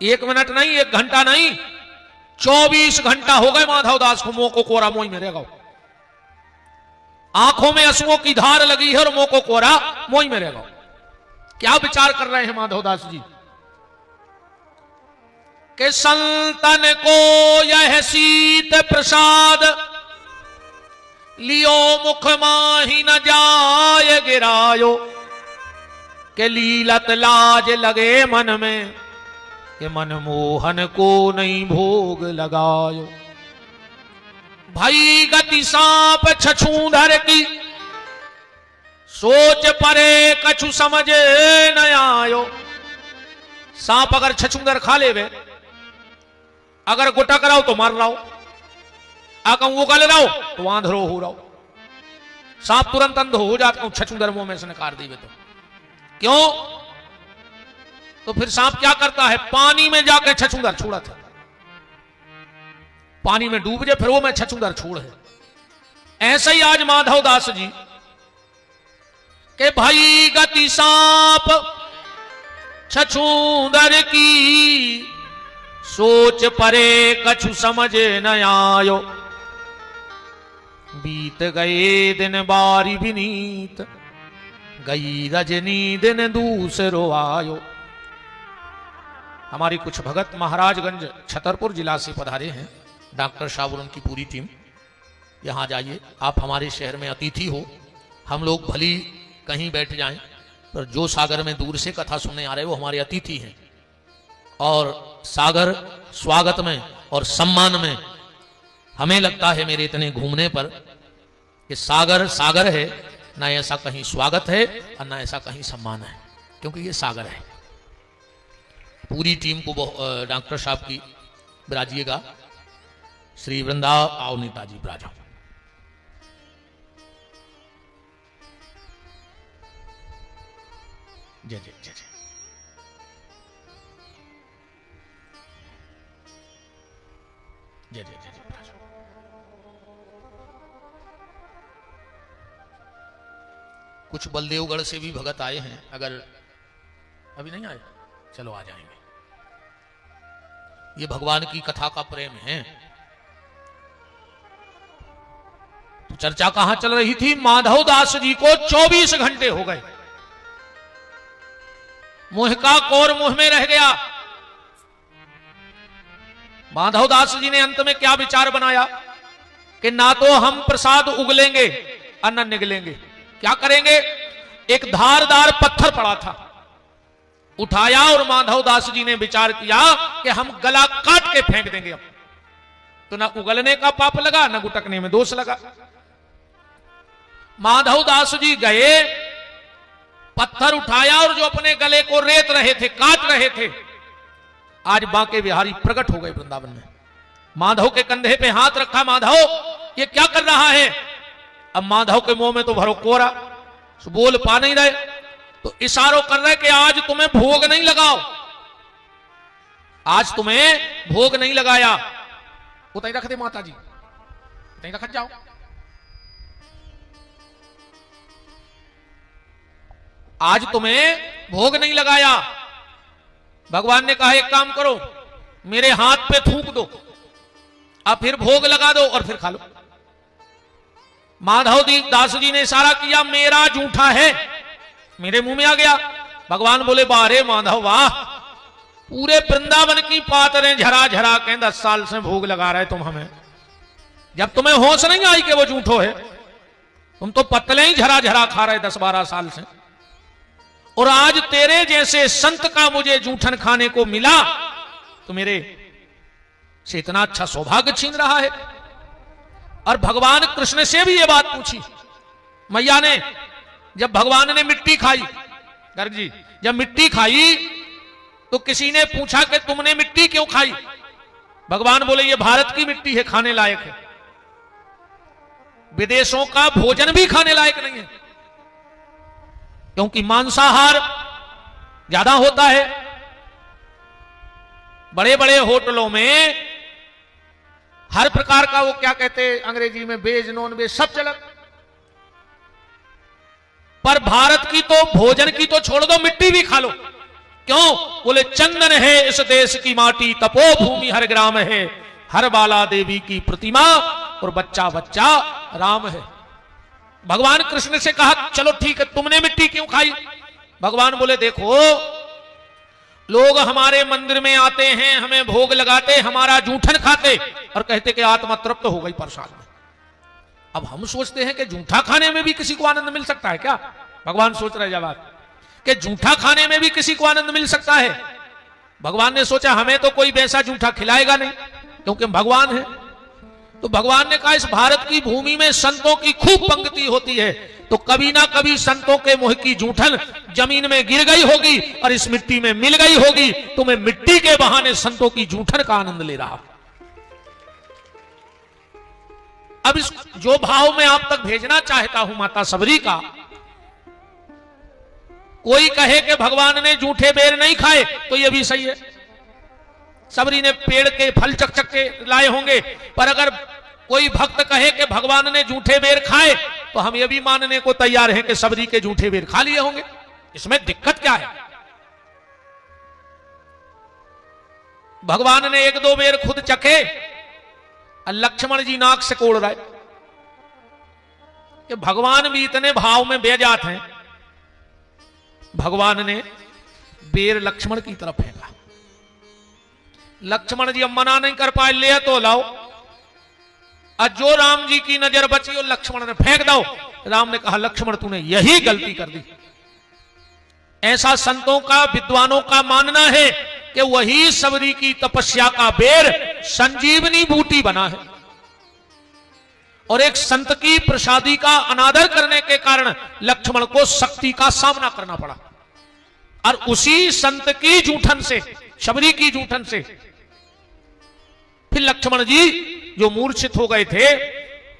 1 मिनट नहीं, 1 घंटा नहीं, 24 घंटा हो गए माधवदास को मुंह को कोरा मोई में रह गए। आंखों में आंसुओं की धार लगी है और मुंह को कोरा मोई में रह गए। क्या विचार कर रहे हैं माधवदास जी कि संतन को यह शीत प्रसाद लियो मुख माही न जाय गिरायो, के लीलत लाज लगे मन में कि मनमोहन को नहीं भोग लगायो। भाई गति सांप छछूंदर की सोच परे कछु समझ न आयो। सांप अगर छछूंदर खा लेवे, अगर गुटक रहो तो मार रहो, अगर उगल रहो तो आंधरो हो रहो। सांप तुरंत अंध हो जाता हूं, छछूंदर मुंह में से निकाल दीवे तो। क्यों? तो फिर सांप क्या करता है, पानी में जाके छछूंदर छोड़ा था, पानी में डूब जाए फिर वो मैं छछूंदर छोड़ है। ऐसा ही आज माधव दास जी के भाई गति सांप छछूंदर की, सोच परे कछु समझ न आयो, बीत गए दिन बारी विनीत, गई रजनी दिन दूसरो आयो। हमारी कुछ भगत महाराजगंज छतरपुर जिला से पधारे हैं, डॉक्टर साहब और उनकी पूरी टीम। यहां जाइए, आप हमारे शहर में अतिथि हो, हम लोग भली कहीं बैठ जाएं, पर जो सागर में दूर से कथा सुनने आ रहे वो हमारे अतिथि हैं। और सागर स्वागत में और सम्मान में हमें लगता है मेरे इतने घूमने पर कि सागर सागर है, ना ऐसा कहीं स्वागत है और ना ऐसा कहीं सम्मान है, क्योंकि ये सागर है। पूरी टीम को डॉक्टर साहब की बिराजिएगा, श्री वृंदा आओ नेताजी बिराजा। जय जय जय जय। जय जय जय जय। कुछ बलदेवगढ़ से भी भगत आए हैं, अगर अभी नहीं आए चलो आ जाएंगे। ये भगवान की कथा का प्रेम है। तो चर्चा कहां चल रही थी, माधव दास जी को 24 घंटे हो गए, मुंह का कोर मुंह में रह गया। माधव दास जी ने अंत में क्या विचार बनाया कि ना तो हम प्रसाद उगलेंगे और न निगलेंगे, क्या करेंगे। एक धारदार पत्थर पड़ा था, उठाया और माधव दास जी ने विचार किया कि हम गला काट के फेंक देंगे। अब तो ना उगलने का पाप लगा, ना गुटकने में दोष लगा। माधव दास जी गए, पत्थर उठाया और जो अपने गले को रेत रहे थे, काट रहे थे, आज बांके बिहारी प्रकट हो गए वृंदावन में। माधव के कंधे पे हाथ रखा, माधव ये क्या कर रहा है। अब माधव के मुंह में तो भरो कोरा, बोल पा नहीं रहे, तो इशारों कर रहे कि आज तुम्हें भोग नहीं लगाओ, आज तुम्हें भोग नहीं लगाया। उतई रख दे माता जी, उतई रख जाओ। आज तुम्हें भोग नहीं लगाया। भगवान ने कहा एक काम करो, मेरे हाथ पे थूक दो, अब फिर भोग लगा दो और फिर खा लो। माधव दास जी ने इशारा किया, मेरा जूठा है, मेरे मुंह में आ गया। भगवान बोले, बारे माधव वाह, पूरे वृंदावन की पातरें झरा झरा के 10 साल से भोग लगा रहे तुम हमें, जब तुम्हें होश नहीं आई कि वो जूठो है। तुम तो पतले ही झरा झरा खा रहे 10-12 साल से, और आज तेरे जैसे संत का मुझे जूठन खाने को मिला तो मेरे से इतना अच्छा सौभाग्य छीन रहा है। और भगवान कृष्ण से भी ये बात पूछी मैया ने, जब भगवान ने मिट्टी खाई, गर्ग जी जब मिट्टी खाई तो किसी ने पूछा कि तुमने मिट्टी क्यों खाई। भगवान बोले, ये भारत की मिट्टी है, खाने लायक है, विदेशों का भोजन भी खाने लायक नहीं है, क्योंकि मांसाहार ज्यादा होता है। बड़े बड़े होटलों में हर प्रकार का, वो क्या कहते हैं अंग्रेजी में, वेज नॉन वेज सब चला। पर भारत की तो भोजन की तो छोड़ दो, मिट्टी भी खा लो। क्यों? बोले, चंदन है इस देश की माटी, तपोभूमि हर ग्राम है, हर बाला देवी की प्रतिमा और बच्चा बच्चा राम है। भगवान कृष्ण से कहा, चलो ठीक है, तुमने मिट्टी क्यों खाई। भगवान बोले, देखो लोग हमारे मंदिर में आते हैं, हमें भोग लगाते, हमारा जूठन खाते और कहते कि आत्मा तृप्त हो गई प्रसाद में। अब हम सोचते हैं कि जूठा खाने में भी किसी को आनंद मिल सकता है क्या। भगवान सोच रहे जवाब कि जूठा खाने में भी किसी को आनंद मिल सकता है। भगवान ने सोचा हमें तो कोई वैसा जूठा खिलाएगा नहीं, क्योंकि भगवान है। तो भगवान ने कहा, इस भारत की भूमि में संतों की खूब पंक्ति होती है, तो कभी ना कभी संतों के मुंह की जूठन जमीन में गिर गई होगी और इस मिट्टी में मिल गई होगी, तो मैं मिट्टी के बहाने संतों की जूठन का आनंद ले रहा। अब इस जो भाव मैं आप तक भेजना चाहता हूं माता सबरी का, कोई कहे कि भगवान ने जूठे बेर नहीं खाए तो यह भी सही है, सबरी ने पेड़ के फल चक चक के लाए होंगे, पर अगर कोई भक्त कहे कि भगवान ने जूठे बेर खाए तो हम यह भी मानने को तैयार हैं कि सबरी के जूठे बेर खा लिए होंगे। इसमें दिक्कत क्या है? भगवान ने एक दो बेर खुद चखे, लक्ष्मण जी नाक से कोड़ रहे कि भगवान भी इतने भाव में बेजात हैं। भगवान ने बेर लक्ष्मण की तरफ फेंका, लक्ष्मण जी अब मना नहीं कर पाए, ले तो लाओ। और जो राम जी की नजर बची और लक्ष्मण ने फेंक दो। राम ने कहा लक्ष्मण तूने यही गलती कर दी। ऐसा संतों का विद्वानों का मानना है कि वही सबरी की तपस्या का बेर संजीवनी बूटी बना है, और एक संत की प्रसादी का अनादर करने के कारण लक्ष्मण को शक्ति का सामना करना पड़ा। और उसी संत की जूठन से, शबरी की जूठन से फिर लक्ष्मण जी जो मूर्छित हो गए थे।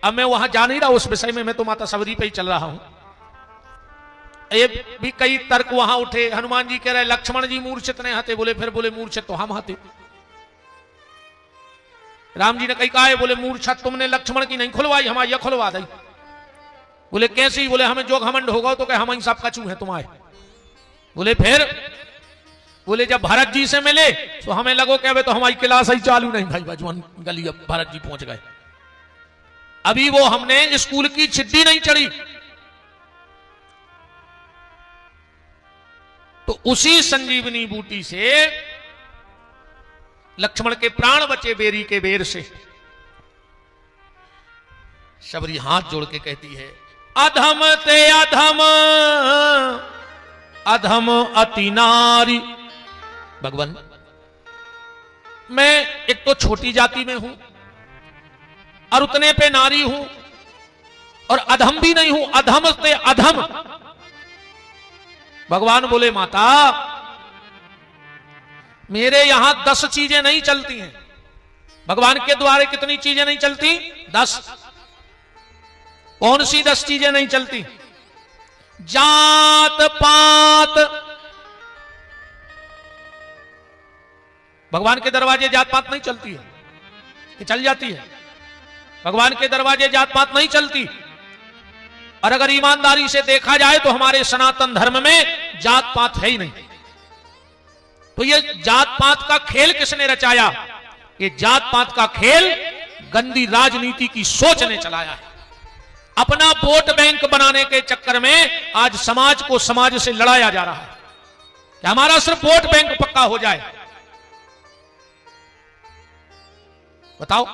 अब मैं वहां जा नहीं रहा उस विषय में, मैं तो माता सबरी पे ही चल रहा हूं। ये भी कई तर्क वहां उठे। हनुमान जी कह रहे लक्ष्मण जी मूर्छित नहीं हते, बोले फिर बोले मूर्छित तो हम हते। राम जी ने कही कहा है, बोले मूर्छा तुमने लक्ष्मण की नहीं खुलवाई, हमारी यह खुलवा दी। बोले कैसी? बोले हमें जो घमंड होगा तो कहे हम ही सब कछू है तुम्हारे। बोले फिर? बोले जब भरत जी से मिले तो हमें लगो कि तो हमारी क्लास ही चालू नहीं भाई, बजवन गली अब भरत जी पहुंच गए, अभी वो हमने स्कूल की छिड्डी नहीं चढ़ी। तो उसी संजीवनी बूटी से लक्ष्मण के प्राण बचे बेरी के बेर से। शबरी हाथ जोड़ के कहती है अधम ते अधम अधम अति नारी। भगवान मैं एक तो छोटी जाति में हूं और उतने पे नारी हूं और अधम भी नहीं हूं, अधम ते अधम। भगवान बोले माता मेरे यहां 10 चीजें नहीं चलती हैं। भगवान के द्वारे कितनी चीजें नहीं चलती? 10। कौन सी 10 चीजें नहीं चलती? जात पात। भगवान के दरवाजे जात पात नहीं चलती है कि चल जाती है? भगवान के दरवाजे जात पात नहीं चलती। और अगर ईमानदारी से देखा जाए तो हमारे सनातन धर्म में जात पात है ही नहीं। तो ये जात पात का खेल किसने रचाया? ये जात पात का खेल गंदी राजनीति की सोच ने चलाया है। अपना वोट बैंक बनाने के चक्कर में आज समाज को समाज से लड़ाया जा रहा है कि हमारा सिर्फ वोट बैंक पक्का हो जाए। बताओ,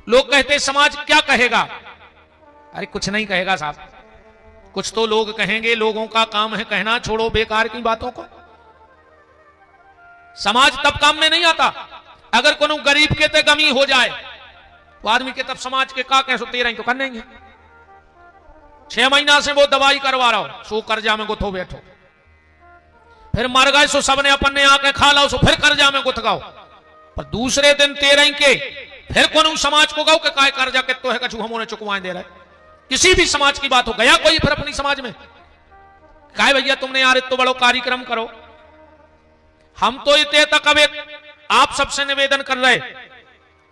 लोग कहते समाज क्या कहेगा? अरे कुछ नहीं कहेगा साहब, कुछ तो लोग कहेंगे, लोगों का काम है कहना, छोड़ो बेकार की बातों को। समाज तब काम में नहीं आता अगर कोनो गरीब के ते गमी हो जाए तो आदमी के तब समाज के का कैसो तेरा ही तो कर देंगे। 6 महीना से वो दवाई करवा रहा हो, सो कर्जा में गुथो बैठो, फिर मर गए सो सबने अपन ने आके खा लो, सो फिर कर्जा में गुथ गाओ। पर दूसरे दिन 13 के फिर कोनो समाज को गाओ के काय कर्जा के तो है कछु हम उन्हें चुकवाएं दे रहे। किसी भी समाज की बात हो, गया कोई फिर अपनी समाज में काय भैया तुमने यार इतना बड़ो कार्यक्रम करो। हम तो इतने तक अब आप सबसे निवेदन कर रहे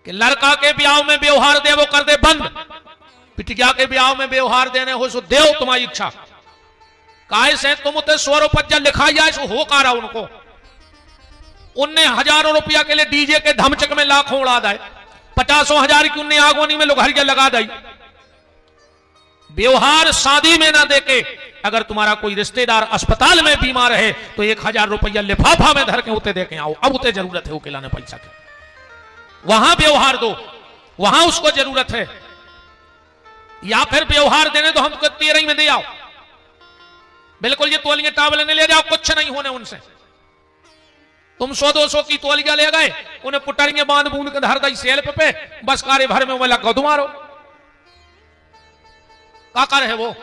कि लड़का के ब्याह में व्यवहार दे वो कर दे बंद, पिटिया के ब्याह में व्यवहार देने हो सो देव तुम्हारी इच्छा। काय से तुम उते 100 रुपया लिखा जाए सो हो का रहा उनको। उनने हजारों रुपया के लिए डीजे के धमचक में लाखों उड़ा दाए, 50,000 की उनने आगोनी में लोग लगा दी। व्यवहार शादी में ना देके अगर तुम्हारा कोई रिश्तेदार अस्पताल में बीमार है तो 1000 रुपया लिफाफा में धर के उते दे के आओ, अब उते जरूरत है वो खिलाने पैसा के, वहां व्यवहार दो, वहां उसको जरूरत है। या फिर व्यवहार देने तो हम तो 13 में दे आओ, बिल्कुल ये तोलिए टावले ने ले जाओ, कुछ नहीं होने उनसे। तुम 100-200 की तोलिया ले गए, उन्हें पुटरियां बांध बूंद के धर दी सेल्फ पे, बस कार्य भर में वो लगा तुम्हारो काकर है वो।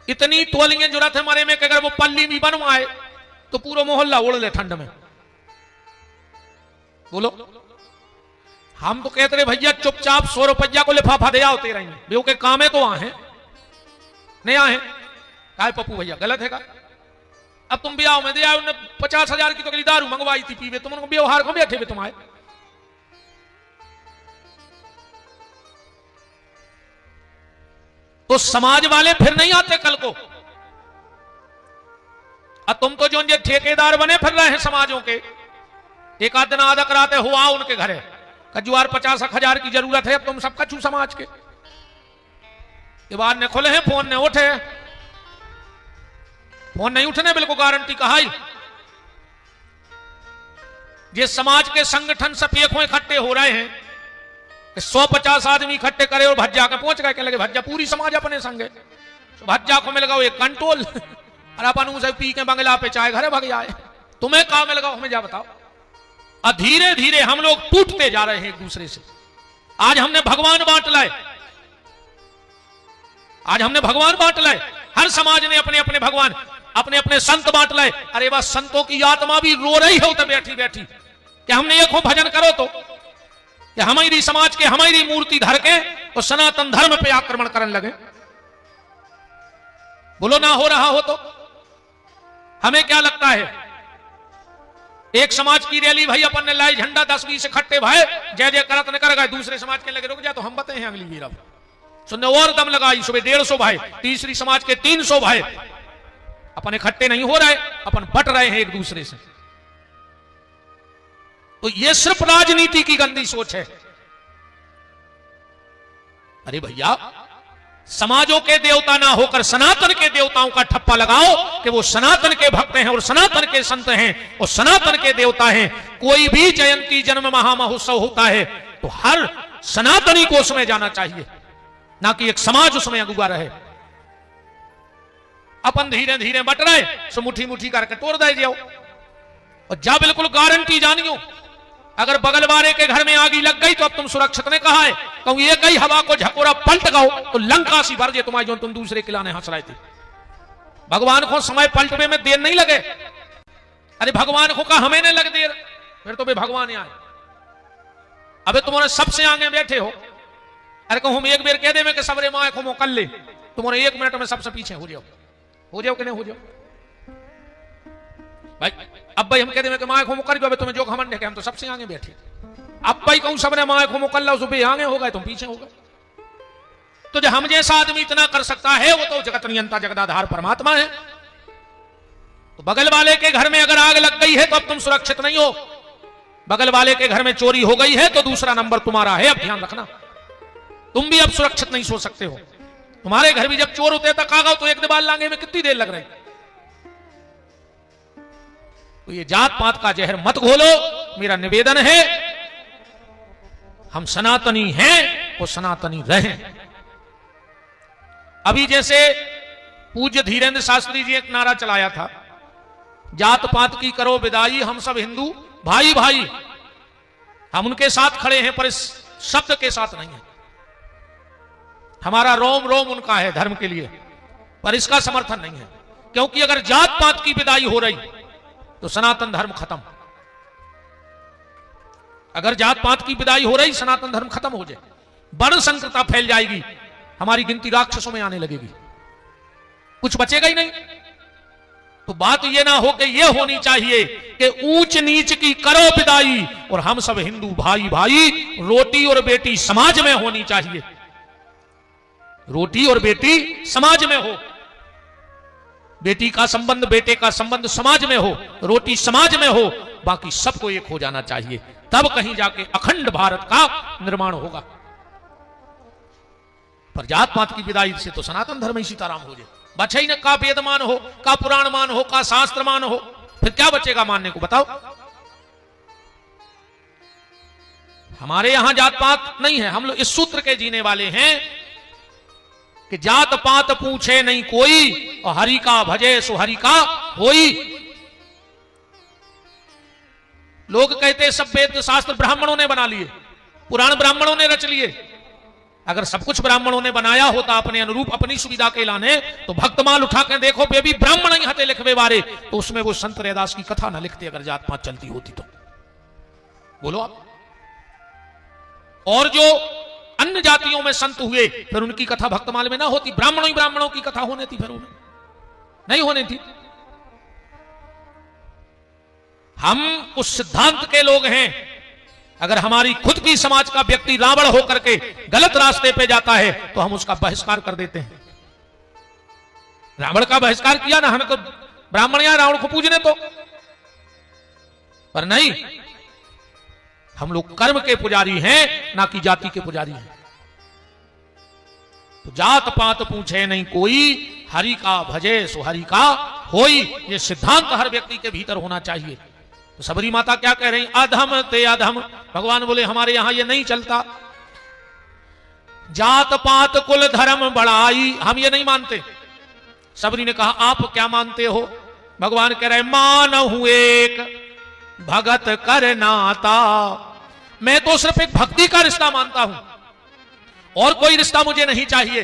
इतनी टोलियां जरूरत है मरे में कि अगर वो पल्ली भी बनवाए तो पूरा मोहल्ला उड़ ले ठंड में। बोलो, हम तो कहते रहे भैया चुपचाप 100 रुपया को लिफाफा दे आओ 13 में, बेव के काम है तो वहां है। नया है, काय पप्पू भैया गलत है का? अब तुम ब्याह में दिया, 50,000 की तो कली दारू मंगवाई थी पीवे, तुम उनको व्यवहार को बैठे हुए तुम आए। तो समाज वाले फिर नहीं आते कल को। अब तुम तो जो ठेकेदार बने फिर रहे हैं समाजों के, एक आध दिन आधा कराते हो आओ उनके घरे, कजुआर 50,000 की जरूरत है, अब तुम सब कछू समाज के। ये बार ने खोले हैं, फोन ने उठे, फोन नहीं उठने बिल्कुल गारंटी कहा ही। ये समाज के संगठन सब एक इकट्ठे हो रहे हैं, 150 आदमी इकट्ठे करे और भज्जा के पहुंच गए, क्या लगे भज्जा पूरी समाज अपने संगे, तो भज्जा को मिल गया एक कंट्रोल, और अपन उसे पी के बंगला पे चाहे घरे भग जाए। तुम्हें कहा मिल गया हमें जा बताओ। और धीरे धीरे हम लोग टूटते जा रहे हैं एक दूसरे से। आज हमने भगवान बांट लाए, आज हमने भगवान बांट लाए, हर समाज ने अपने अपने भगवान, अपने अपने संत बांट लाए। अरे वह संतों की आत्मा भी रो रही हो तो बैठी बैठी कि हमने एक हो भजन करो तो कि हमारी समाज के हमारी मूर्ति धर के तो सनातन धर्म पे आक्रमण करने लगे। बोलो ना हो रहा हो तो हमें क्या लगता है? एक समाज की रैली भाई अपन ने लाई, झंडा 10-20 इकट्ठे भाई जय जय करत न कर गए, दूसरे समाज के लगे रुक जा तो हम बताए हैं अगली वीर सुनने और दम लगाई, सुबह 150 भाई, तीसरी समाज के 300 भाई, अपन इकट्ठे नहीं हो रहे, अपन बट रहे हैं एक दूसरे से। तो यह सिर्फ राजनीति की गंदी सोच है। अरे भैया समाजों के देवता ना होकर सनातन के देवताओं का ठप्पा लगाओ कि वो सनातन के भक्त हैं और सनातन के संत हैं और सनातन के देवता हैं। कोई भी जयंती जन्म महामहोत्सव होता है तो हर सनातनी को उसमें जाना चाहिए, ना कि एक समाज उसमें अगुआ रहे। अपन धीरे धीरे बट रहे सो मुट्ठी मुट्ठी करके तोड़ दे जाओ। और जा बिल्कुल गारंटी जानियो, अगर बगल वाले के घर में आगी लग गई तो अब तुम सुरक्षित ने कहा है, कहूं ये कई हवा को झकोरा पलट गओ तो लंका सी भर जे तुम्हारे जो तुम दूसरे किलाने हंस रहे थे। भगवान को समय पलटने में देर नहीं लगे। अरे भगवान को कहा हमें नहीं लग देर, फिर तो भाई भगवान आए। अबे तुम्हारे सबसे आगे बैठे हो, अरे कहूं हम एक बेर कह दे कि सबरे माए को मोकल ले, तुम्हारे 1 मिनट में सबसे पीछे हो जाओ कि नहीं हो जाओ भाई। अब भाई हम कहते हैं कि माए को मुकर गए, तुम्हें जो घमंड है कि हम तो सबसे आगे बैठे। अब भाई कहूं सबने माए को मुकल लो, सुबह आगे हो गए तुम पीछे हो गए। तो जो हम जैसा आदमी इतना कर सकता है वो तो जगत नियंता जगदाधार परमात्मा है। तो बगल वाले के घर में अगर आग लग गई है तो अब तुम सुरक्षित नहीं हो। बगल वाले के घर में चोरी हो गई है तो दूसरा नंबर तुम्हारा है, अब ध्यान रखना। तुम भी अब सुरक्षित नहीं सो सकते हो। तुम्हारे घर भी जब चोर होते तक आ गए तो एक दीवार लांगे में कितनी देर लग रही। तो ये जात पात का जहर मत घोलो, मेरा निवेदन है हम सनातनी हैं वो सनातनी रहें। अभी जैसे पूज्य धीरेन्द्र शास्त्री जी एक नारा चलाया था, जात पात की करो विदाई, हम सब हिंदू भाई भाई। हम उनके साथ खड़े हैं पर इस शब्द के साथ नहीं है। हमारा रोम रोम उनका है धर्म के लिए, पर इसका समर्थन नहीं है। क्योंकि अगर जात पात की विदाई हो रही तो सनातन धर्म खत्म। अगर जात पात की विदाई हो रही सनातन धर्म खत्म हो जाए, बड़ संकटता फैल जाएगी, हमारी गिनती राक्षसों में आने लगेगी, कुछ बचेगा ही नहीं। तो बात यह ना हो कि यह होनी चाहिए कि ऊंच नीच की करो विदाई और हम सब हिंदू भाई भाई, रोटी और बेटी समाज में होनी चाहिए। रोटी और बेटी समाज में हो, बेटी का संबंध बेटे का संबंध समाज में हो, रोटी समाज में हो, बाकी सबको एक हो जाना चाहिए। तब कहीं जाके अखंड भारत का निर्माण होगा। पर जात पात की विदाई से तो सनातन धर्म ही सीताराम हो जाए। बचे ही न का वेद मान हो, का पुराण मान हो, का शास्त्र मान हो, फिर क्या बचेगा मानने को बताओ। हमारे यहां जात पात नहीं है, हम लोग इस सूत्र के जीने वाले हैं कि जात पात पूछे नहीं कोई और हरि का भजे सो हरि का होई। लोग कहते सब वेद शास्त्र ब्राह्मणों ने बना लिए, पुराण ब्राह्मणों ने रच लिए। अगर सब कुछ ब्राह्मणों ने बनाया होता अपने अनुरूप अपनी सुविधा के लाने तो भक्तमाल उठा के देखो बेबी ब्राह्मण ही हते लिखवे वारे, तो उसमें वो संत रैदास की कथा ना लिखते अगर जात पात चलती होती तो। बोलो आप। और जो अन्य जातियों में संत हुए, फिर उनकी कथा भक्तमाल में ना होती, ब्राह्मणों ही ब्राह्मणों की कथा होने थी, फिर उन्हें नहीं होने थी। हम उस सिद्धांत के लोग हैं, अगर हमारी खुद की समाज का व्यक्ति रावण होकर के गलत रास्ते पे जाता है तो हम उसका बहिष्कार कर देते हैं। रावण का बहिष्कार किया ना, हमें तो ब्राह्मण या रावण को पूजने तो, पर नहीं, हम लोग कर्म के पुजारी हैं, ना कि जाति के पुजारी हैं। तो जात पात पूछे नहीं कोई, हरि का भजे सो हरि का होई, ये सिद्धांत हर व्यक्ति के भीतर होना चाहिए। तो सबरी माता क्या कह रही, अधम ते अधम। भगवान बोले हमारे यहां ये नहीं चलता, जात पात कुल धर्म बढ़ाई, हम ये नहीं मानते। सबरी ने कहा आप क्या मानते हो? भगवान कह रहे मानहु एक भगत कर नाता, मैं तो सिर्फ एक भक्ति का रिश्ता मानता हूं, और कोई रिश्ता मुझे नहीं चाहिए।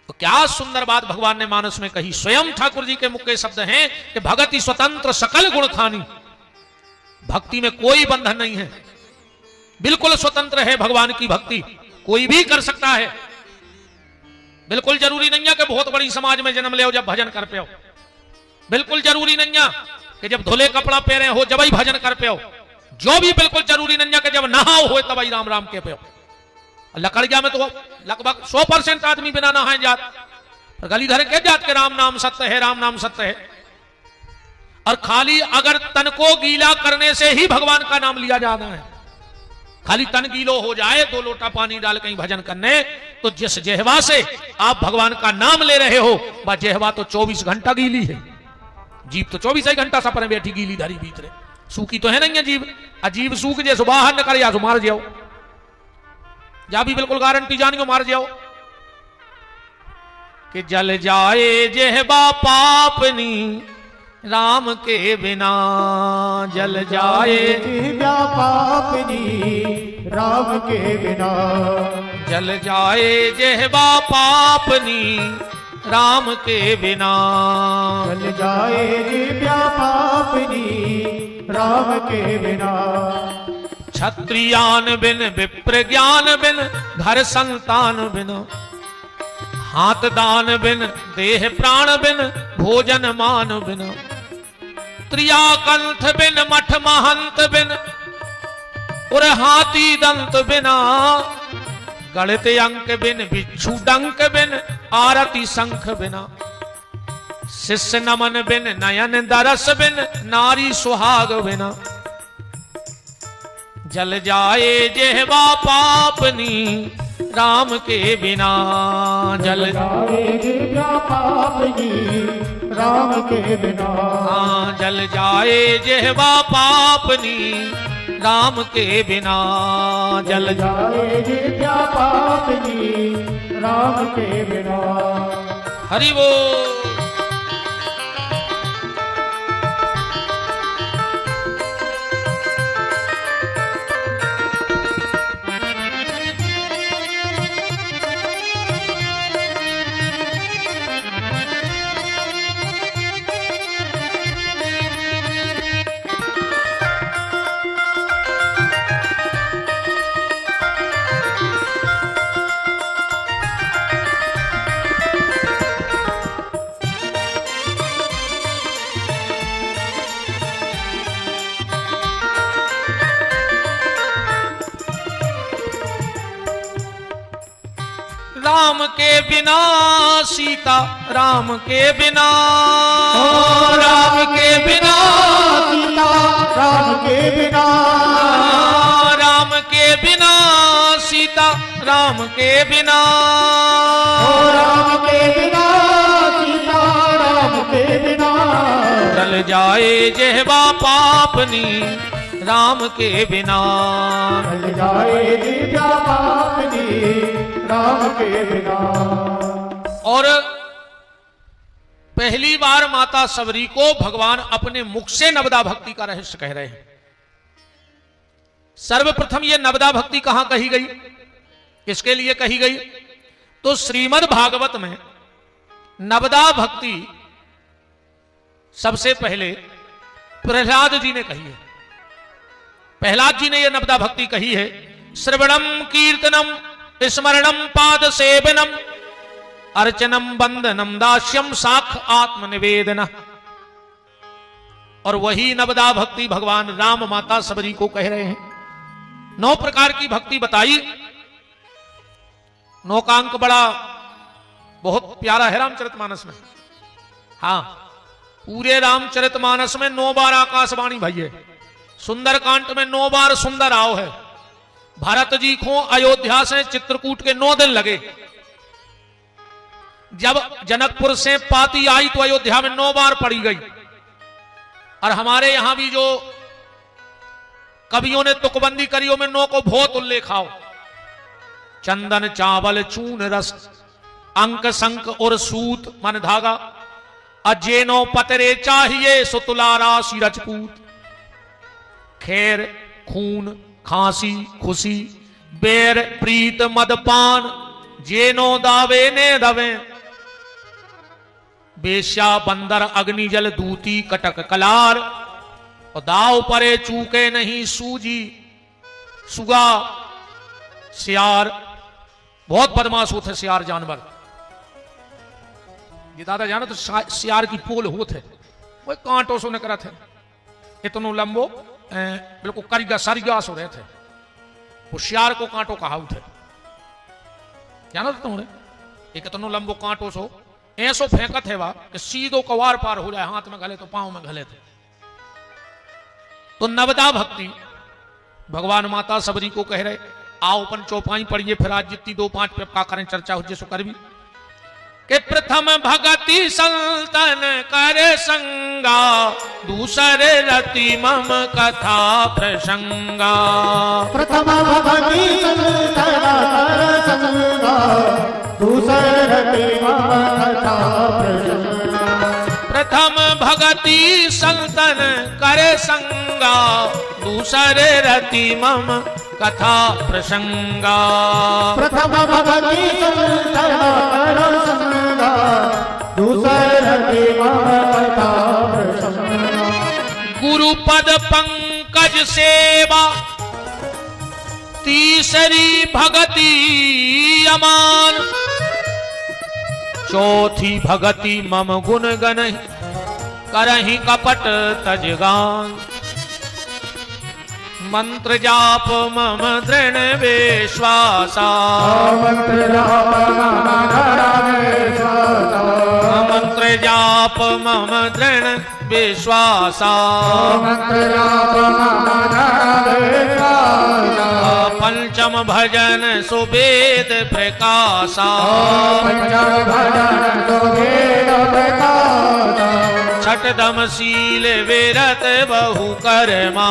तो क्या सुंदर बात भगवान ने मानस में कही। स्वयं ठाकुर जी के मुख के शब्द हैं कि भगति स्वतंत्र सकल गुण खानी, भक्ति में कोई बंधन नहीं है, बिल्कुल स्वतंत्र है भगवान की भक्ति, कोई भी कर सकता है। बिल्कुल जरूरी नहीं है कि बहुत बड़ी समाज में जन्म ले हो जब भजन कर पे हो, बिल्कुल जरूरी नहीं है कि जब धुले कपड़ा पहने हो जब ही भजन कर पे हो, जो भी बिल्कुल जरूरी नहीं है कि जब नहाओ हो तब ही राम राम के पे हो। लकड़िया में तो लगभग 100% आदमी बिना नहाए जात, पर गली धरे के जात के राम नाम सत्य है, राम नाम सत्य है। और खाली अगर तन को गीला करने से ही भगवान का नाम लिया जाना है, खाली तन गीलो हो जाए 2 लोटा पानी डाल कहीं भजन करने, तो जिस जेहवा से आप भगवान का नाम ले रहे हो वह जेहवा तो 24 घंटा गीली है, जीभ तो 24 घंटा सपने बैठी गीली धरी भीतरे, सूखी तो है नहीं है जीभ। अजीब सूख जैसो बाहर निकल या मार जाओ, जा भी बिल्कुल गारंटी जानियो मार जाओ। कि जल जाए जेहबा पापनी राम के बिना, जल जाए जेहबा पापनी राम के बिना, जल जाए जेहबा पापनी राम के बिना, जल जाए जेहबा पापनी राम के बिना। क्षत्रियान बिन विप्र ज्ञान बिन घर संतान बिन, हाथ दान बिन देह प्राण बिन भोजन मान बिन, त्रिया कंठ बिन मठ महंत बिन और हाथी दंत बिना, गणित अंक बिन बिच्छू डंक बिन आरती शंख बिना, शिष्य नमन बिन नयन दरस बिन नारी सुहाग बिना, जल जाए जेहवा पापनी राम के बिना, जल जाए जेहबा पापनी राम के बिना, हाँ जल जाए जेहवा पापनी राम के बिना, जल जाए जेहबा पापनी राम के बिना। हरि वो। राम के बिना सीता, राम के बिना, राम के बिना सीता, राम के बिना, राम के बिना सीता, राम के बिना, राम के बिना सीता, राम के बिना, जल जाए जेहवा पापनी राम के बिना, जल जाए जेहवा पापनी राम के बिना। और पहली बार माता सबरी को भगवान अपने मुख से नवदा भक्ति का रहस्य कह रहे हैं। सर्वप्रथम ये नवदा भक्ति कहां कही गई, किसके लिए कही गई? तो श्रीमद् भागवत में नवदा भक्ति सबसे पहले प्रहलाद जी ने कही है। प्रहलाद जी ने यह नवदा भक्ति कही है। श्रवणम कीर्तनम स्मरणम पाद सेवनम अर्चनम बंदनम दास्यम साख आत्मनिवेदन। और वही नवदा भक्ति भगवान राम माता सबरी को कह रहे हैं। 9 प्रकार की भक्ति बताई। 9 का अंक बड़ा बहुत प्यारा है रामचरितमानस में। हाँ, पूरे रामचरितमानस में 9 बार आकाशवाणी भई है। सुंदरकांड में 9 बार सुंदर आओ है। भरत जी को अयोध्या से चित्रकूट के 9 दिन लगे। जब जनकपुर से पाती आई तो अयोध्या में 9 बार पड़ी गई। और हमारे यहां भी जो कवियों ने तुकबंदी करियों में 9 को बहुत उल्लेख आओ। चंदन चावल चून रस अंक संक और सूत मन धागा अजेनो पतरे चाहिए सुतुलारा रजपूत। खैर खून खांसी खुशी बेर प्रीत मदपान जेनो दावे ने दवे। बेश्या बंदर अग्नि जल दूती कटक कलार और दाव परे चूके नहीं सूजी सुगा सियार। बहुत बदमाश होते सियार जानवर। ये दादा जानो तो सियार की पोल होते वो कांटों से निकला थे इतनो लंबो बिल्कुल करिगा सरिगास हो रहे थे। वो सियार को कांटो कहा उठे जानो तो तुमने एक इतनो लंबो कांटो सो ऐसो फेंकत है वा कि सीधो कवार पार हो जाए। हाथ में घले तो पांव में घले थे। तो नवदा भक्ति भगवान माता सबरी को कह रहे आओ अपन चौपाई पढ़िए। फिर आज जितनी 2-5 पे का करें चर्चा हो जैसो कर भी के प्रथम भगति संतन कर संगा दूसरे रति मम कथा प्रसंगा। प्रथम भगति संतन कर संगा दूसरे रति मम कथा प्रसंगा। प्रथम भगति संतन करे संगा दूसरे रति मम कथा प्रसंगा। प्रथम भगति संतन कर संगा दूसरे रति मम कथा प्रसंगा। गुरुपद पंकज सेवा तीसरी भगति अमान। चौथी भगति मम गुण गण करहि कपट तजगान। मंत्र जाप मम दृढ़ विश्वासा। मंत्र जाप मम दृढ़ विश्वासा। पंचम भजन सुवेद प्रकाशा। छठदम शील विरत बहु कर्मा।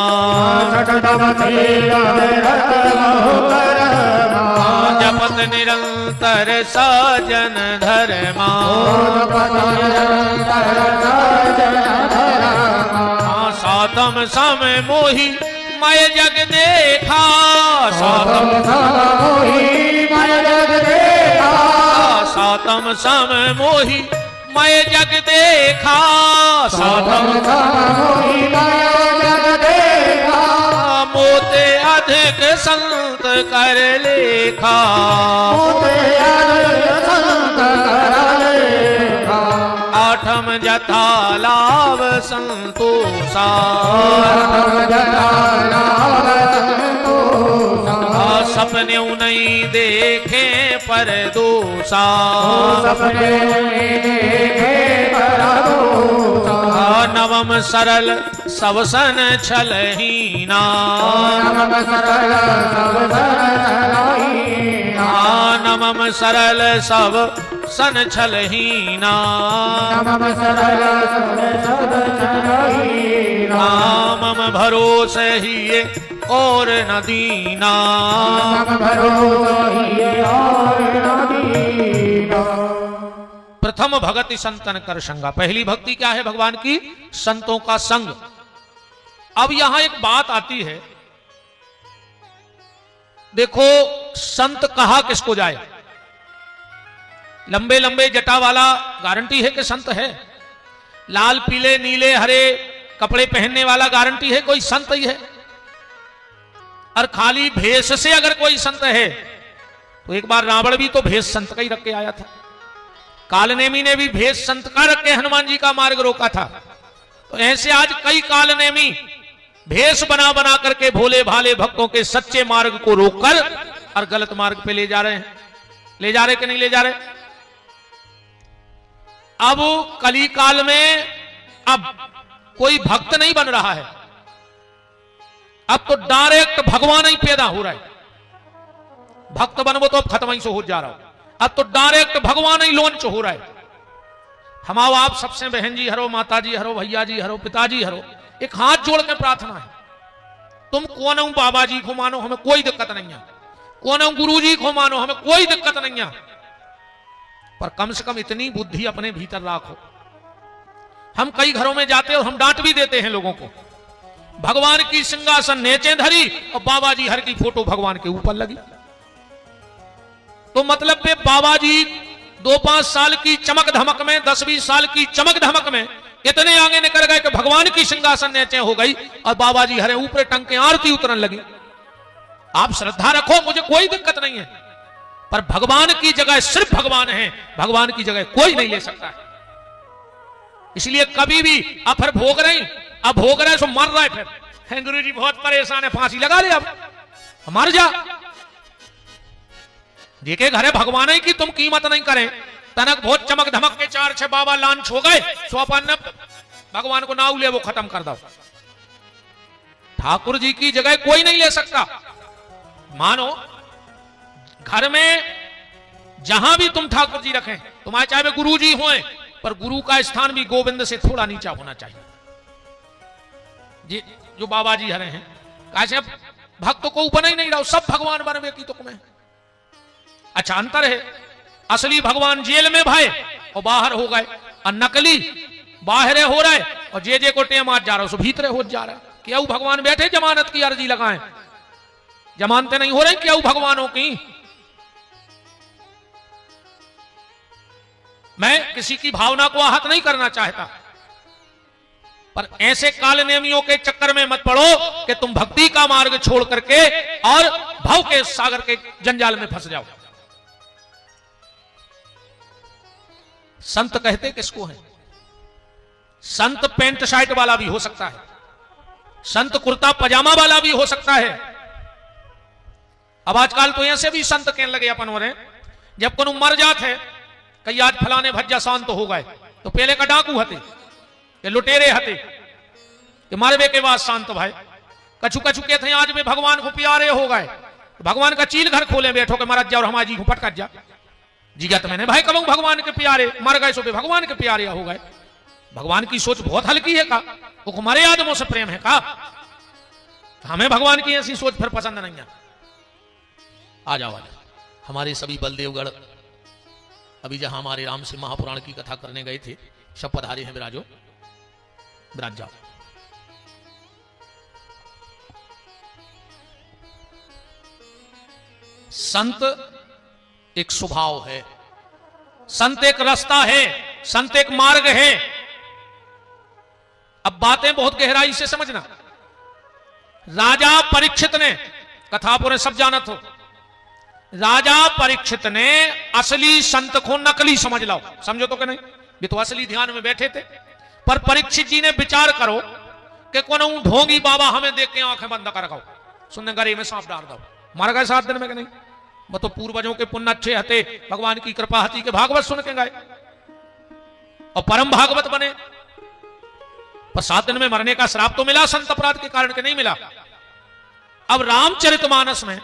जपत निरंतर साजन धर्मा। सातम समय मोहि मय जग देखा। सातम समय मोहि मय जग देखा। मोते अधिक संत कर लेखा। आठम जथा लाभ संतोषा। सपने नहीं देखे पर दोषा। नवम सरल सब सन छलहीना। नवम सरल सब सन छलहीना। मम भरोसे ही और न दीना। प्रथम भगति संतन कर संगा। पहली भक्ति क्या है भगवान की? संतों का संग। अब यहां एक बात आती है, देखो संत कहा किसको जाए? लंबे लंबे जटा वाला गारंटी है कि संत है? लाल पीले नीले हरे कपड़े पहनने वाला गारंटी है कोई संत ही है? और खाली भेष से अगर कोई संत है तो एक बार रावण भी तो भेष संत का ही रख के आया था, कालनेमी ने भी भेष संत का रख के हनुमान जी का मार्ग रोका था। तो ऐसे आज कई कालनेमी भेष बना बना करके भोले भाले भक्तों के सच्चे मार्ग को रोककर और गलत मार्ग पे ले जा रहे हैं। ले जा रहे कि नहीं ले जा रहे? अब कली काल में अब कोई भक्त नहीं बन रहा है, अब तो डायरेक्ट भगवान ही पैदा हो रहा है। भक्त बनवो तो अब खत्म ही से हो जा रहा हो, अब तो डायरेक्ट भगवान ही लॉन्च हो रहा है। हम आओ आप सबसे बहन जी हरो, माता जी हरो, भैया जी हरो, पिताजी हरो, एक हाथ जोड़ के प्रार्थना है, तुम कौन हो बाबा जी को मानो, हमें कोई दिक्कत नहीं है, कौन हो गुरु जी को मानो, हमें कोई दिक्कत नहीं है, पर कम से कम इतनी बुद्धि अपने भीतर रखो। हम कई घरों में जाते हैं और हम डांट भी देते हैं लोगों को, भगवान की सिंहासन नीचे धरी और बाबा जी हर की फोटो भगवान के ऊपर लगी। तो मतलब पे बाबा जी 2-5 साल की चमक धमक में, 10-20 साल की चमक धमक में इतने आगे निकल गए कि भगवान की सिंहासन नीचे हो गई और बाबा जी हरे ऊपर टंग के आरती उतरने लगी। आप श्रद्धा रखो, मुझे कोई दिक्कत नहीं है, पर भगवान की जगह सिर्फ भगवान है, भगवान की जगह कोई नहीं ले सकता है। इसलिए कभी भी अब फिर भोग रहे, अब भोग रहे सो मर रहा है, फिर गुरु जी बहुत परेशान है, फांसी लगा ले, अब मर जा। देखे घरे भगवान ही की तुम कीमत नहीं करें, तनक बहुत चमक धमक के 4-6 बाबा लांच हो गए, सोपन भगवान को नाउ ले वो खत्म कर दो। ठाकुर जी की जगह कोई नहीं ले सकता। मानो घर में जहां भी तुम ठाकुर जी रखें, तुम्हारे चाहे गुरु जी हों, पर गुरु का स्थान भी गोविंद से थोड़ा नीचा होना चाहिए। जी जो बाबा जी हरे हैं, कैसे भक्त को ऊपर नहीं रहो, सब भगवान बनवे की तुक में। अच्छा अंतर है, असली भगवान जेल में भाई और बाहर हो गए, और नकली बाहर हो रहा है और जे को टेम आज जा रहा हो भीतरे हो जा रहा है। क्या भगवान बैठे जमानत की अर्जी लगाएं, जमानतें नहीं हो रही क्या भगवानों की। मैं किसी की भावना को आहत नहीं करना चाहता, पर ऐसे कालनेमियों के चक्कर में मत पड़ो कि तुम भक्ति का मार्ग छोड़ करके और भाव के सागर के जंजाल में फंस जाओ। संत कहते किसको है? संत पेंट शर्ट वाला भी हो सकता है, संत कुर्ता पजामा वाला भी हो सकता है। अब आजकल तो ऐसे भी संत कहने लगे अपन हो रहे, जब को मर जाते कई आज फलाने भज्जा शांत हो गए, तो पहले का डाकू हते, ये लुटेरे हते, ये मारवे के बाद शांत भाई। कछु कछु के थे आज में भगवान को प्यारे हो गए, तो भगवान का चील घर खोले बैठो के महाराज जा और हमारी जी को पटक जा जीगा। तो मैंने भाई कब भगवान के प्यारे मर गए, सो भगवान के प्यारे हो गए। भगवान की सोच बहुत हल्की है का, वो हमारे आदमों से प्रेम है का, हमें भगवान की ऐसी सोच फिर पसंद नहीं है। आ जाओ हमारे सभी बलदेवगढ़ अभी जहां हमारे राम से महापुराण की कथा करने गए थे, सब पधारे हैं, विराजो विराज जाओ। संत एक स्वभाव है, संत एक रास्ता है, संत एक मार्ग है। अब बातें बहुत गहराई से समझना। राजा परीक्षित ने, कथा पूरे सब जाना हो, राजा परीक्षित ने असली संत को नकली समझ लाओ, समझो तो कि नहीं, ये तो असली ध्यान में बैठे थे। पर परीक्षित जी ने विचार करो कि कौन ढोंगी बाबा हमें देख के आंखें बंद कर रखो, सुनने गरे में सांप डाल दो, मर गए 7 दिन में कि नहीं। वो तो पूर्वजों के पुण्य अच्छे हते, भगवान की कृपा हती के भागवत सुन के गए और परम भागवत बने, पर 7 दिन में मरने का श्राप तो मिला संत अपराध के कारण के नहीं मिला। अब रामचरितमानस में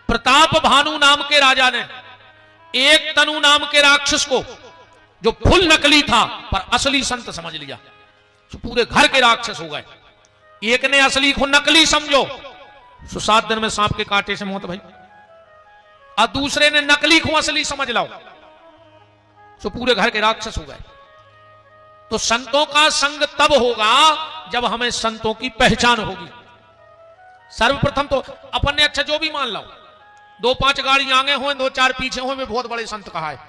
प्रताप भानु नाम के राजा ने एक तनु नाम के राक्षस को, जो फुल नकली था पर असली संत समझ लिया, तो पूरे घर के राक्षस हो गए। एक ने असली को नकली समझो, तो 7 दिन में सांप के कांटे से मौत भाई, और दूसरे ने नकली को असली समझ लाओ, तो पूरे घर के राक्षस हो गए। तो संतों का संग तब होगा जब हमें संतों की पहचान होगी। सर्वप्रथम तो अपन ने अच्छा जो भी मान लो, 2-5 गाड़ी आगे हो, 2-4 पीछे हो, वे बहुत बड़े संत कहा है।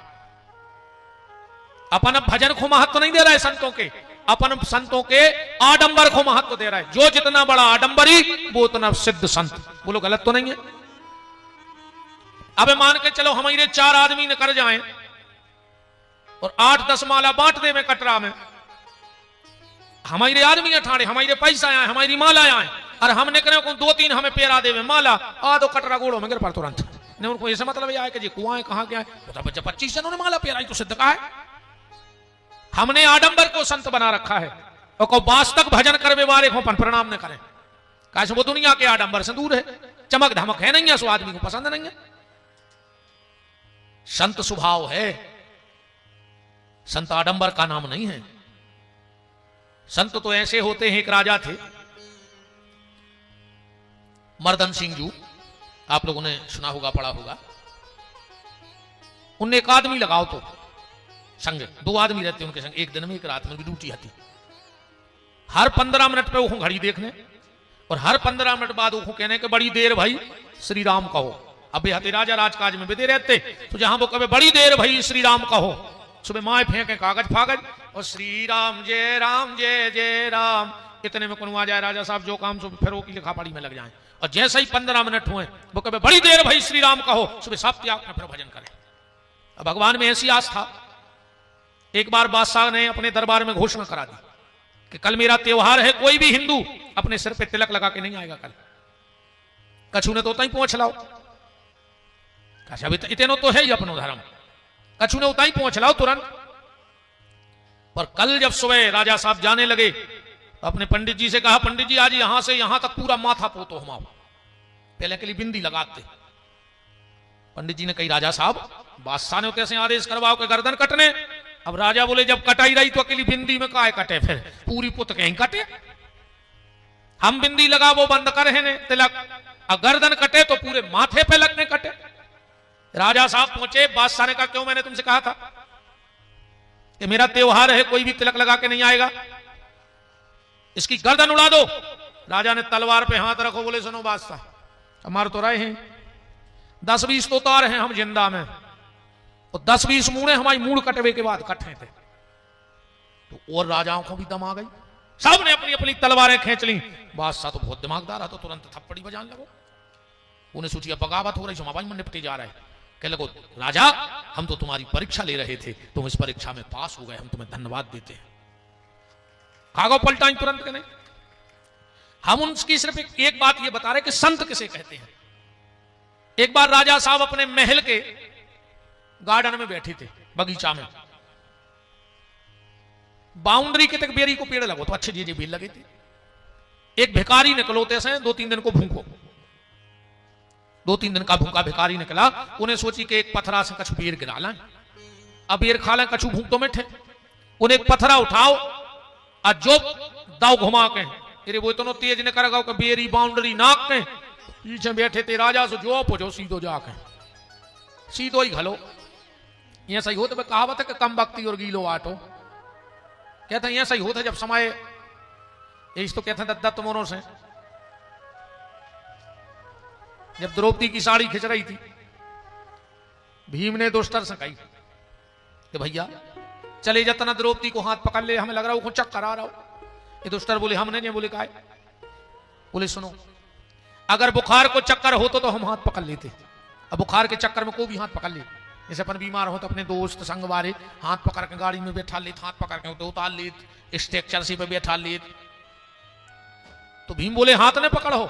अपन अब भजन को महत्व नहीं दे रहा है संतों के, अपन संतों के आडंबर को महत्व दे रहा है। जो जितना बड़ा आडंबरी वो उतना सिद्ध संत। बोलो गलत तो नहीं है? अब मान के चलो हमारे 4 आदमी ने कर जाएं और 8-10 माला बांट दे में कटरा में, हमारे आदमी अठाड़े, हमारे पैसा आए, हमारी माला आए, और हमने करे 2-3 हमें पेरा दे में माला आ दो कटरा गोड़ो में गिर पर तुरंत ने। उनको ऐसे मतलब यह है कि जी कुआं कहां गया है, तो बच्चा 25 जनों ने माला पेरा, तो सिद्ध कहा है। हमने आडंबर को संत बना रखा है और को वास्तव भजन करवे वाले को प्रणाम न करें। कैसे वो दुनिया के आडंबर से दूर है, चमक धमक है नहीं है, सो आदमी को पसंद नहीं है। संत स्वभाव है, संत आडंबर का नाम नहीं है। संत तो ऐसे होते हैं। एक राजा थे मर्दन सिंह जू, आप लोगों ने सुना होगा, पढ़ा होगा। उनने एक आदमी लगाओ तो संग, 2 आदमी रहते उनके संग, एक दिन में एक रात में भी ड्यूटी आती। हर 15 मिनट पे वो घड़ी देखने और हर 15 मिनट बाद वो कहने के बड़ी देर भाई श्री राम कहो। अब हते राजा राजकाज में बिदे रहते, तो जहां वो कहे बड़ी देर भाई श्री राम कहो, सुबह माए फेंके कागज फागज और श्री राम जय जय राम, इतने में कौन आ जाए राजा साहब जो काम सुबह फिर वो की लिखा पढ़ी में लग जाए। और जैसे ही 15 मिनट हुए वो कहे बड़ी देर भाई श्री राम कहो, सुबह सब त्याग में फिर भजन करें। अब भगवान में ऐसी आस्था। एक बार बादशाह ने अपने दरबार में घोषणा करा दी कि कल मेरा त्योहार है, कोई भी हिंदू अपने सिर पे तिलक लगा के नहीं आएगा कल। कछु ने तो उतना ही पहुंच लाओ, अभी इतनो तो है ही अपनो धर्म, कछु ने उतना ही पहुंच लाओ तुरंत। पर कल जब सुबह राजा साहब जाने लगे तो अपने पंडित जी से कहा, पंडित जी आज यहां से यहां तक पूरा माथा पोतो हमाओ, पहले के लिए बिंदी लगाते। पंडित जी ने कही राजा साहब बादशाह ने कैसे आदेश करवाओ के गर्दन कटने। अब राजा बोले जब कटाई रही तो अकेली बिंदी में काय कटे, फिर पूरी पुत कहीं कटे। हम बिंदी लगा वो बंद कर है तिलक, अब गर्दन कटे तो पूरे माथे पे लगने कटे। राजा साहब पहुंचे, बादशाह ने कहा क्यों, मैंने तुमसे कहा था कि मेरा त्योहार है, कोई भी तिलक लगा के नहीं आएगा, इसकी गर्दन उड़ा दो। राजा ने तलवार पे हाथ रखो, बोले सुनो बादशाह, हमारे तो रहे हैं 10-20 तो तार हैं हम जिंदा में, और 10-20 मूड़े हमारी मूड़ कटवे के बाद कटे थे। तो और राजाओं को भी दम आ गई, सबने अपनी अपनी तलवारें खींच ली। बादशाह तो बहुत दिमागदार है, तो तुरंत थप्पड़ी बजाने लगो। उन्हें सोची अब बगावत हो रही, समाज में निपटे जा रहा है। कह लगो राजा हम तो तुम्हारी परीक्षा ले रहे थे, तुम इस परीक्षा में पास हो गए, हम तुम्हें धन्यवाद देते हैं। खागो पलटाई तुरंत के नहीं। हम उनकी सिर्फ एक बात ये बता रहे कि संत किसे कहते हैं। एक बार राजा साहब अपने महल के गार्डन में बैठे थे, बगीचा में, बाउंड्री के तक बेरी को पेड़ लगो तो अच्छे जी बेल लगे थे। एक भिखारी निकलो तैसे 2-3 दिन को भूखो, 2-3 दिन का भूखा भिखारी निकला। उन्हें सोची कि एक पथरा से कछु बेर गिरा लाए, अब बेर खा लें, कछु भूख तो मिठे। उन्हें एक पथरा उठाओ और जो दाव घुमा के, अरे वो इतना तेज न करेगा कि बेरी बाउंड्री नाक के पीछे बैठे थे राजा से जो पूछो सीधो जाके सीधो ही घलो। यह सही होता है, कहावत है कि कम भक्ति और गीलो आटो। कहते हैं यह सही होता है जब समय, यही तो कहते हैं दत्त मोरों से, जब द्रौपदी की साड़ी खिंच रही थी, भीम ने दुष्टर से कही कि भैया चले जतना द्रौपदी को हाथ पकड़ ले, हमें लग रहा है वो चक्कर आ रहा हो। ये दुष्टर बोले हमने नहीं। बोले काय? बोले सुनो, अगर बुखार को चक्कर होता तो हम हाथ पकड़ लेते, अब बुखार के चक्कर में कोई भी हाथ पकड़ ले। जैसे अपन बीमार हो तो अपने दोस्त संग वाले हाथ पकड़ के गाड़ी में बैठा लेते, हाथ पकड़ के उतार लेते, स्ट्रेचर से पे बैठा लेते। तो भीम बोले हाथ ने पकड़ो।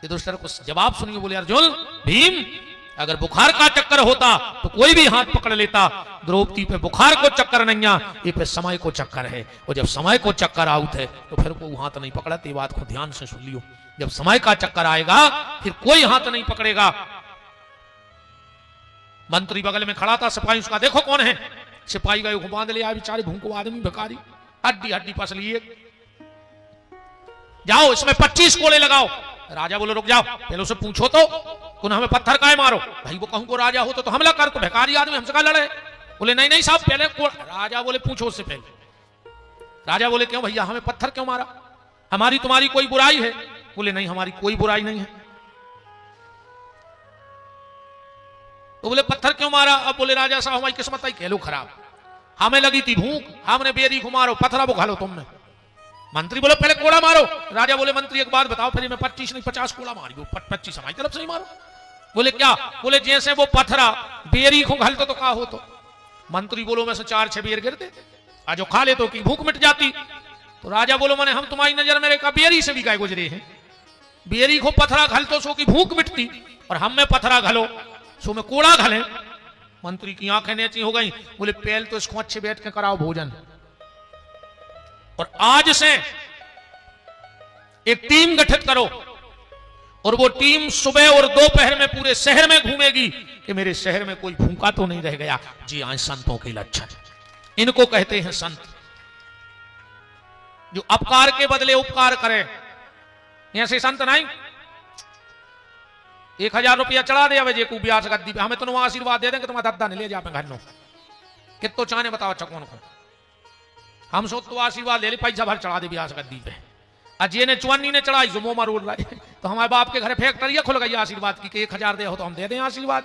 ये दुष्टर को जवाब सुनिए, बोले अर्जुन भीम अगर बुखार का चक्कर होता तो कोई भी हाथ पकड़ लेता, द्रौपदी पे बुखार को चक्कर नहीं आ, ये पे समय को चक्कर है, और जब समय को चक्कर आउट है तो फिर कोई हाथ नहीं पकड़ा। ये बात को ध्यान से सुन लियो, जब समय का चक्कर आएगा फिर कोई हाथ नहीं पकड़ेगा। मंत्री बगल में खड़ा था, सिपाही उसका देखो कौन है। सिपाही गए बांध लिया, बेचारे भूखो आदमी भिखारी, हड्डी हड्डी पस लिए, जाओ इसमें 25 कोड़े लगाओ। राजा बोले रुक जाओ, पहले उसे पूछो तो तुम हमें पत्थर काहे मारो। भाई वो कहूं को राजा हो तो हमला कर, तो भिखारी आदमी हमसे का लड़े। बोले नहीं नहीं साहब पहले राजा बोले पूछो उससे पहले। राजा बोले क्यों भैया हमें पत्थर क्यों मारा, हमारी तुम्हारी कोई बुराई है? बोले नहीं हमारी कोई बुराई नहीं है। तो बोले पत्थर क्यों मारा? अब बोले राजा साहब हमारी किस्मत आई कह लो खराब, हमें लगी थी भूख, हमने बेरी को मारो, पथरा वो घालो तुमने। मंत्री बोले पहले कोड़ा मारो। राजा बोले मंत्री एक बात बताओ, फिर मैं 25 नहीं 50 कोड़ा मारियो, 25 हमारी तरफ से ही मारो। बोले क्या? बोले जैसे वो पथरा बेरी को घालते तो क्या हो। तो मंत्री बोलो में से 4-6 बेर गिरते, आज खा ले तो की भूख मिट जाती। तो राजा बोलो मैंने हम तुम्हारी नजर मेरे का बेरी से भी गाय गुजरे हैं, बेरी को पथरा घालतो सो की भूख मिटती, और हम में पथरा घलो सो में कोड़ा घले। मंत्री की आंखें नीची हो गई। बोले पहले तो इसको अच्छे बैठ के कराओ भोजन, और आज से एक टीम गठित करो, और वो टीम सुबह और दोपहर में पूरे शहर में घूमेगी कि मेरे शहर में कोई भूखा तो नहीं रह गया। जी हाँ, संतों के लक्षण, इनको कहते हैं संत, जो अपकार के बदले उपकार करे। ऐसे संत नहीं 1000 रुपया चढ़ा दे अवे जे को ब्यास गद्दी पे, हमें तो आशीर्वाद दे देंगे तुम्हारा दद्दा नहीं ले जा घर नो कितो चाने बताओ अच्छा कौन को। हम सो तो आशीर्वाद ले ले पैसा भर चढ़ा दे ब्यास गद्दी पे, अजय ने चुन्नी ने चढ़ाई जो मोमा रोड रहा है। तो हमारे बाप के घर फैक्ट्री खुल गई आशीर्वाद की, 1000 दे हो तो हम दे दें आशीर्वाद,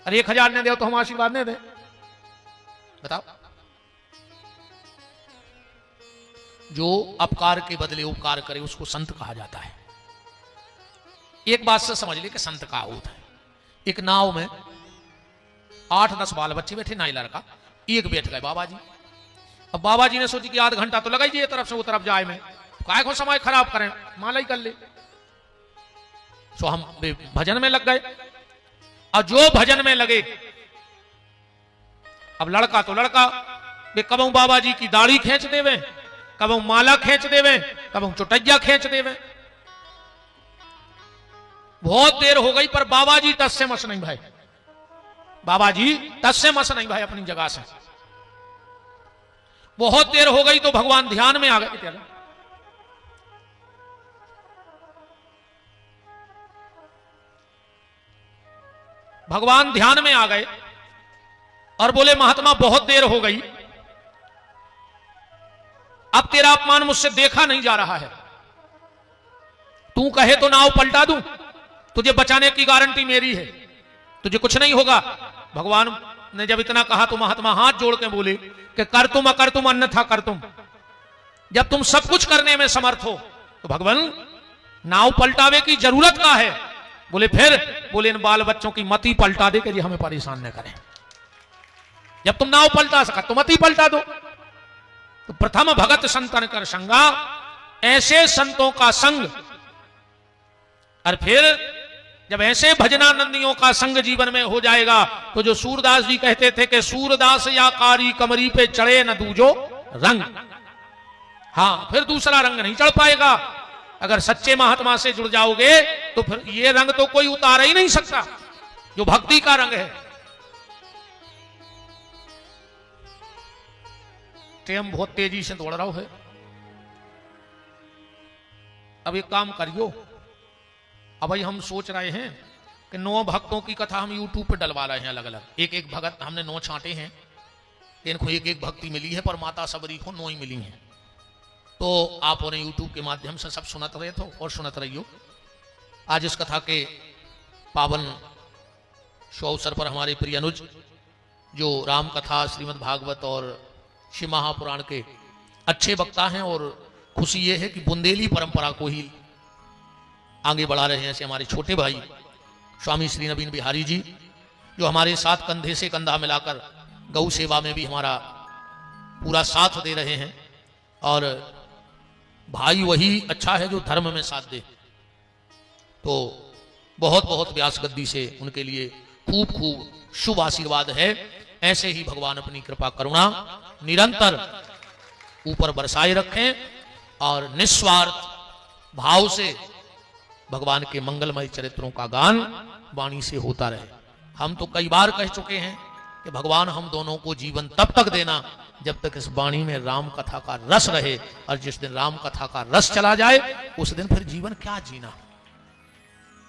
और 1000 ने दे तो हम आशीर्वाद नहीं दे। बताओ, जो अपकार के बदले उपकार करे उसको संत कहा जाता है। एक बात से समझ ले कि संत का होता है। एक नाव में 8-10 बाल बच्चे बैठे, नाई लड़का, एक बैठ गए बाबा जी। अब बाबा जी ने सोची कि आध घंटा तो लगाई, ये तरफ से वो तरफ जाए में काय को समय खराब करें, माला ही कर ले। सो हम भजन में लग गए, और जो भजन में लगे, अब लड़का तो लड़का वे कबू बाबा जी की दाढ़ी खींच देवे, कबू माला खींच देवे, कबू चुटैया खींच देवे। बहुत देर हो गई पर बाबा जी तस से मस नहीं भाई, बाबा जी तस से मस नहीं भाई अपनी जगह से। बहुत देर हो गई तो भगवान ध्यान में आ गए। भगवान ध्यान में आ गए और बोले महात्मा बहुत देर हो गई, अब तेरा अपमान मुझसे देखा नहीं जा रहा है, तू कहे तो नाव पलटा दूं, तुझे बचाने की गारंटी मेरी है, तुझे कुछ नहीं होगा। भगवान ने जब इतना कहा तो महात्मा हाथ जोड़ के बोले कि कर तुम अकर तुम अन्यथा कर तुम, जब तुम सब कुछ करने में समर्थ हो तो भगवान नाव पलटावे की जरूरत का है। बोले फिर? बोले इन बाल बच्चों की मति पलटा दे कि हमें परेशान न करें, जब तुम नाव पलटा सका तो मति पलटा दो। तो प्रथम भगत संतन कर संगा, ऐसे संतों का संग, और फिर जब ऐसे भजनानंदियों का संग जीवन में हो जाएगा तो जो सूरदास जी कहते थे कि सूरदास या कारी कमरी पे चढ़े न दूजो रंग, हाँ फिर दूसरा रंग नहीं चढ़ पाएगा। अगर सच्चे महात्मा से जुड़ जाओगे तो फिर ये रंग तो कोई उतार ही नहीं सकता जो भक्ति का रंग है। टाइम बहुत तेजी से दौड़ रहा है, अब एक काम करियो, अब भाई हम सोच रहे हैं कि 9 भक्तों की कथा हम YouTube पे डलवा रहे हैं अलग अलग, एक एक भगत हमने 9 छांटे हैं, इनको एक एक भक्ति मिली है, पर माता सबरी को 9 ही मिली हैं। तो आप उन्हें YouTube के माध्यम से सब सुनत रहे थे और सुनत रहियो। आज इस कथा के पावन शुभ अवसर पर हमारे प्रिय अनुज जो राम कथा, श्रीमद् भागवत और शिव महापुराण के अच्छे वक्ता हैं, और खुशी ये है कि बुंदेली परंपरा को ही आगे बढ़ा रहे हैं। ऐसे हमारे छोटे भाई स्वामी श्री नवीन बिहारी जी जो हमारे साथ कंधे से कंधा मिलाकर गौ सेवा में भी हमारा पूरा साथ दे रहे हैं, और भाई वही अच्छा है जो धर्म में साथ दे। तो बहुत बहुत व्यास गद्दी से उनके लिए खूब खूब शुभ आशीर्वाद है। ऐसे ही भगवान अपनी कृपा करुणा निरंतर ऊपर बरसाए रखें, और निस्वार्थ भाव से भगवान के मंगलमय चरित्रों का गान वाणी से होता रहे। हम तो कई बार कह चुके हैं कि भगवान हम दोनों को जीवन तब तक देना जब तक इस वाणी में राम कथा का रस रहे, और जिस दिन राम कथा का रस चला जाए उस दिन फिर जीवन क्या जीना,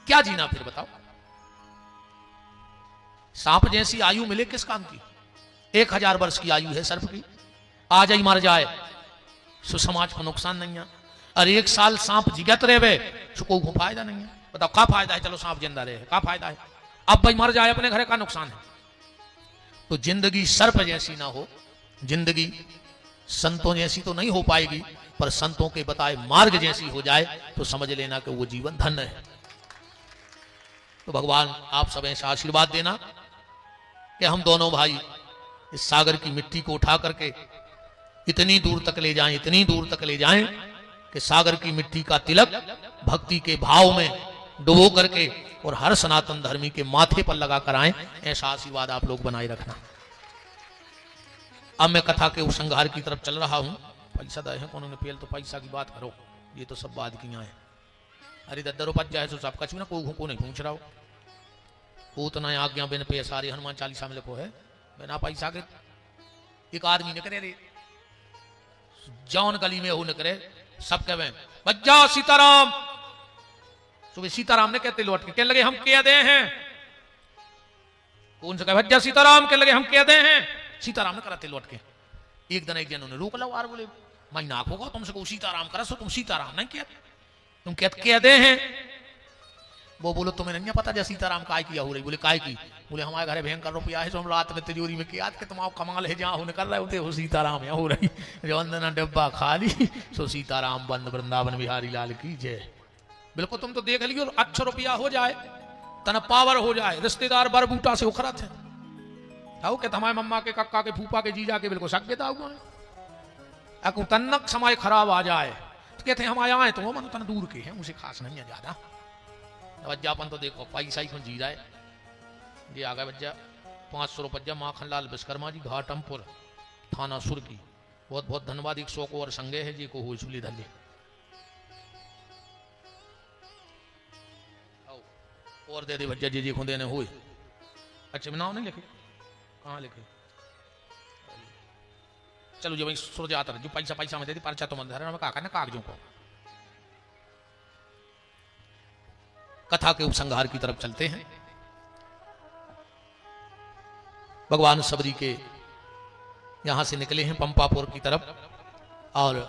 क्या जीना फिर बताओ। सांप जैसी आयु मिले किस काम की, 1000 वर्ष की आयु है सर्प की, आज ही मर जाए सो समाज को नुकसान नहीं है, और 1 साल सांप जिगत रहे सो कोई फायदा नहीं है। बताओ क्या फायदा है, चलो सांप जिंदा रहे क्या फायदा है, अब भाई मर जाए अपने घर का नुकसान है। तो जिंदगी सर्प जैसी ना हो, जिंदगी संतों जैसी तो नहीं हो पाएगी, पर संतों के बताए मार्ग जैसी हो जाए तो समझ लेना कि वो जीवन धन्य है। तो भगवान आप सब ऐसा आशीर्वाद देना कि हम दोनों भाई इस सागर की मिट्टी को उठा करके इतनी दूर तक ले जाएं, इतनी दूर तक ले जाएं कि सागर की मिट्टी का तिलक भक्ति के भाव में डुबो करके और हर सनातन धर्मी के माथे पर लगा कर आए। ऐसा आशीर्वाद आप लोग बनाए रखना। अब मैं कथा के उपसंहार की तरफ चल रहा हूं। पैसा दे कौन ने पेल तो पैसा की बात करो, ये तो सब बात किया है। अरे दद्दरो पच जाए तो सब कछु ना को नहीं पूछ रहा हो। पूतना आज्ञा बिन पे सारे हनुमान चालीसा में लिखो है, बिना पैसा के एक आदमी ने करे रे जौन गली में हो न करे सब कहे बज्जा सीताराम। सुबह सीताराम ने कहते लौट के कहने लगे हम कह दे हैं। कौन से कहे बज्जा सीताराम कहने लगे हम कह दे हैं। सीताराम ने कराते लौट के एक दिन ने रोक लो यार, बोले मैं नाक होगा तुमसे को सीताराम करा सो तुम सीताराम नहीं किया, तुम कह दे हैं। वो बोलो तुम्हें नहीं पता जैसे सीताराम काय किया हो रही। बोले काय की? बोले हमारे घरे भयंकर रुपया है जो हम रात में तिजोरी में किया के तुम आओ कमाल है जहाँ होने कर रहे होते हो सीताराम यहाँ हो रही। जो अंदर डब्बा खाली सो सीताराम बंद वृंदावन बिहारी लाल की जय। बिल्कुल तुम तो देख लियो अच्छा रुपया हो जाए तन पावर हो जाए, रिश्तेदार बर बूटा से उखरा थे कहते हमारे मम्मा के कक्का के फूफा के जीजा के बिल्कुल सक्यता हुआ तन्नक समय खराब आ जाए तो कहते हम आए तो मन तन दूर के हैं मुझे खास नहीं है ज्यादा। वज्जापन तो देखो पैसा ही कौन जी जाए। ये आ गया बज्जा 500 रुपया माखन लाल विश्वकर्मा जी घाटमपुर थाना सुरकी। बहुत बहुत धन्यवाद। 100 को और संगे है जी को हो सुली धल्ले और दे दे बज्जा जी जी खुदे ने हुई। अच्छा नाम नहीं लिखे कहाँ लिखे? चलो जो भाई सोच आता जो पैसा पैसा में दे दी पर्चा तो मंदिर में काका ना कागजों को। कथा के उपसंहार की तरफ चलते हैं। भगवान सबरी के यहां से निकले हैं पंपापुर की तरफ और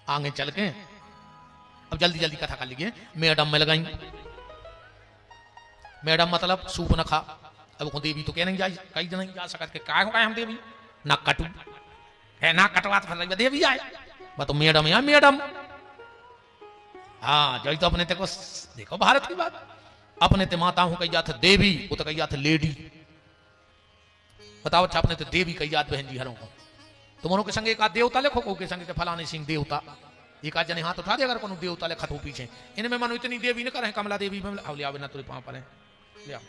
आगे चल के अब जल्दी जल्दी कथा कर लीजिए। मैडम में लगाई, मैडम मतलब सूप न खा। अब को देवी तो कह नहीं जाए कई दिन नहीं जा सकत के काय हो काय हम देवी ना कटू है ना कटवात फिर देवी आए बा तो मैडम या मैडम। हाँ जो तो अपने ते को देखो भारत की बात अपने ते माता हूं कही जात देवी वो तो कही जात लेडी। बताओ अच्छा अपने तो देवी कही जात बहन जी हरों को तुम्हारों के संग एक आध देवता लिखो को के संग के फलाने सिंह देवता एक आध जने हाथ उठा दे अगर कोनो देवता लिखा तो पीछे इनमें मानो इतनी देवी न करे कमला देवी में आओ ले ना तुरे पांव पर ले आओ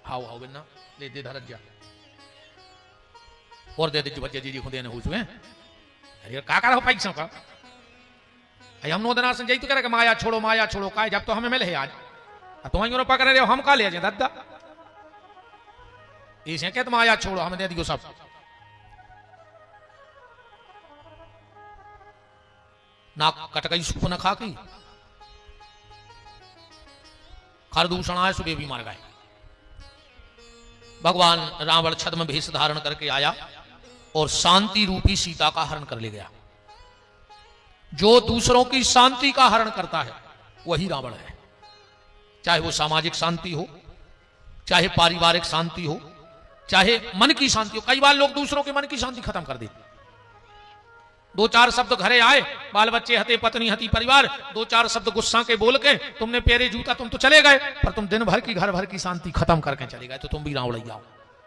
हाउ हाउ बिना ले दे धरत जा और दे दे बच्चे जी खुदे ने हुए अरे का हो पैसा का हम नो दना संजय तो करे कि माया छोड़ो काय जब तो हमें मिले है आज तुम तो पकड़ रहे हो हम का ले जाए दादा इसे क्या तुम माया छोड़ो हमें दे दियो सब। ना कटकई सूप न खा की खरदूषण आए सुबह भी मर गए। भगवान रावण छद्म भेष धारण करके आया और शांति रूपी सीता का हरण कर ले गया। जो दूसरों की शांति का हरण करता है वही रावण है। चाहे वो सामाजिक शांति हो, चाहे पारिवारिक शांति हो, चाहे मन की शांति हो। कई बार लोग दूसरों के मन की शांति खत्म कर देते। दो चार शब्द घरे आए, बाल बच्चे हते, पत्नी हती, परिवार, दो चार शब्द गुस्सा के बोल के तुमने पेरे जूता तुम तो चले गए, पर तुम दिन भर की घर भर की शांति खत्म करके चले गए, तो तुम भी रावण जाओ।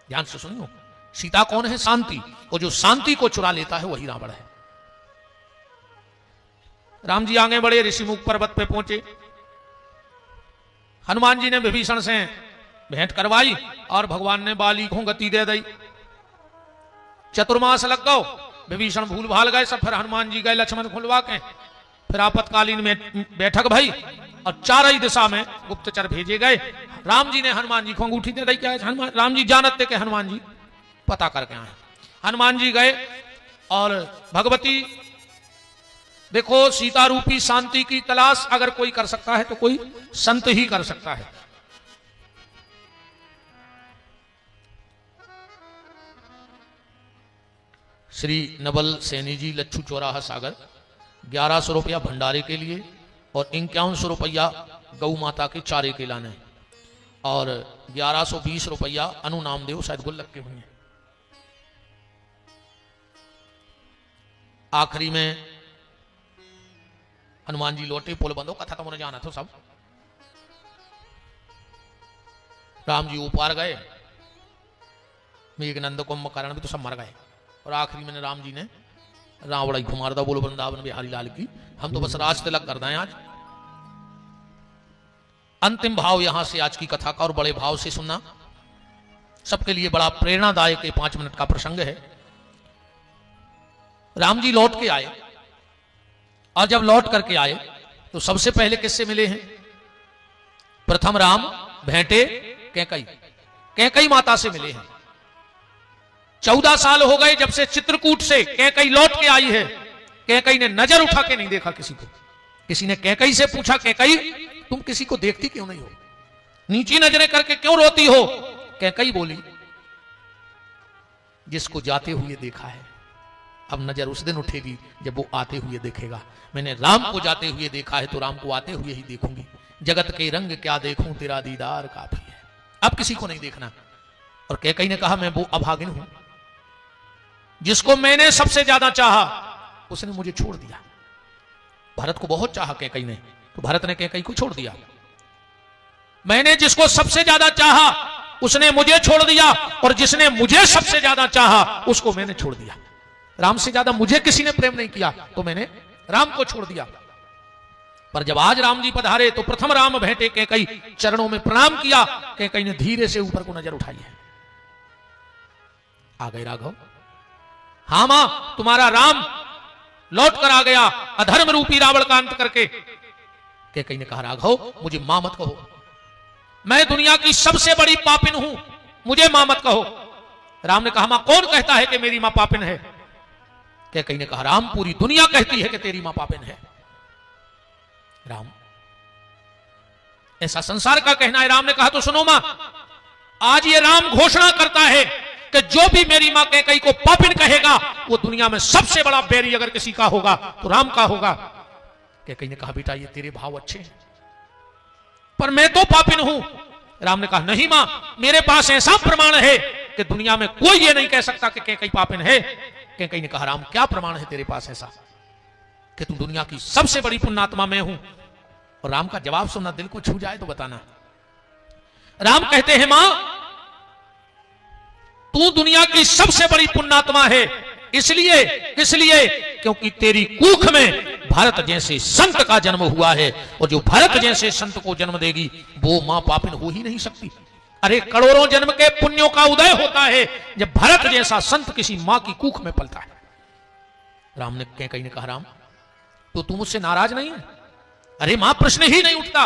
ध्यान से सुनियो, सीता कौन है? शांति। और जो शांति को चुरा लेता है वही रावण है। राम जी आगे बढ़े, ऋषिमुख पर्वत पे पहुंचे। हनुमान जी ने विभीषण से भेंट करवाई और भगवान ने बाली को गति दे दी। चतुर्मास लग गो, विभीषण भूल भाल गए सब। फिर हनुमान जी गए लक्ष्मण खुलवा के। फिर आपातकालीन में बैठक भई और चार ही दिशा में गुप्तचर भेजे गए। राम जी ने हनुमान जी को अंगूठी दे दी। क्या है? हनुमान राम जी जानते के हनुमान जी पता करके आए। हनुमान जी गए और भगवती देखो, सीता रूपी शांति की तलाश अगर कोई कर सकता है तो कोई संत ही कर सकता है। श्री नवल सैनी जी, लच्छू चौराहा सागर, 1100 रुपया भंडारे के लिए और 5100 रुपया गौ माता के चारे के लाने और 1120 रुपया अनु नामदेव शायद गुल्लक के हुए। आखिरी में हनुमान जी लौटे, पुल बंदो, कथा तो मुझे जाना था सब। राम जी ऊपर गए, मेघनंद कुंभकर्ण भी तो सब मर गए, और आखिरी में राम जी ने रावण घुमार दा, बोलो वृंदावन बिहारी लाल की। हम तो बस राज तिलक कर दें आज। अंतिम भाव यहां से आज की कथा का, और बड़े भाव से सुनना, सबके लिए बड़ा प्रेरणादायक 5 मिनट का प्रसंग है। राम जी लौट के आए, और जब लौट करके आए तो सबसे पहले किससे मिले हैं? प्रथम राम भेंटे कैकई, कैकई माता से मिले हैं। 14 साल हो गए जब से चित्रकूट से कैकई लौट के आई है। कैकई ने नजर उठा के नहीं देखा किसी को। किसी ने कैकई से पूछा, कैकई तुम किसी को देखती क्यों नहीं हो, नीची नजरें करके क्यों रोती हो? कैकई बोली, जिसको जाते हुए देखा है, अब नजर उस दिन उठेगी जब वो आते हुए देखेगा। मैंने राम को जाते हुए देखा है तो राम को आते हुए ही देखूंगी। जगत के रंग क्या देखूं, तेरा दीदार काफी है, अब किसी को नहीं देखना। और कैकई ने कहा, मैं वो अभागिन हूं, जिसको मैंने सबसे ज्यादा चाहा उसने मुझे छोड़ दिया। भरत को बहुत चाहा कैकई ने, तो भरत ने कैकई को छोड़ दिया। मैंने जिसको सबसे ज्यादा चाहा उसने मुझे छोड़ दिया, और जिसने मुझे सबसे ज्यादा चाहा उसको मैंने छोड़ दिया। राम से ज्यादा मुझे किसी ने प्रेम नहीं किया तो मैंने राम को छोड़ दिया। पर जब आज राम जी पधारे तो प्रथम राम भेंटे कैकई, चरणों में प्रणाम किया। कैकई ने धीरे से ऊपर को नजर उठाई है। आ गए राघव? हां मां, तुम्हारा राम लौट कर आ गया, अधर्म रूपी रावण का अंत करके। कैकई ने कहा, राघव मुझे मां मत कहो, मैं दुनिया की सबसे बड़ी पापिन हूं, मुझे मां मत कहो। राम ने कहा, मां कौन कहता है कि मेरी मां पापिन है? कैकई ने कहा, राम पूरी दुनिया कहती है कि तेरी मां पापिन है। राम, ऐसा संसार का कहना है। राम ने कहा, तो सुनो मां, आज ये राम घोषणा करता है कि जो भी मेरी मां कैकई को पापिन कहेगा वो दुनिया में सबसे बड़ा बैरी अगर किसी का होगा तो राम का होगा। कैकई ने कहा, बेटा ये तेरे भाव अच्छे हैं, पर मैं तो पापिन हूं। राम ने कहा, नहीं मां, मेरे पास ऐसा प्रमाण है कि दुनिया में कोई ये नहीं कह सकता कि कैकई पापिन है। कैकई ने कहा, राम क्या प्रमाण है तेरे पास ऐसा कि तू दुनिया की सबसे बड़ी पुण्यात्मा मैं हूं? और राम का जवाब सुनना दिल को छू जाए तो बताना। राम कहते हैं, मां तू दुनिया की सबसे बड़ी पुण्यात्मा है इसलिए क्योंकि तेरी कूख में भरत जैसे संत का जन्म हुआ है, और जो भरत जैसे संत को जन्म देगी वो मां पापिन हो ही नहीं सकती। अरे करोड़ों जन्म के पुण्यों का उदय होता है जब भरत जैसा संत किसी मां की कूख में पलता है। राम ने कैकई ने कहा, राम तो तू मुझसे नाराज नहीं है? अरे मां, प्रश्न ही नहीं उठता,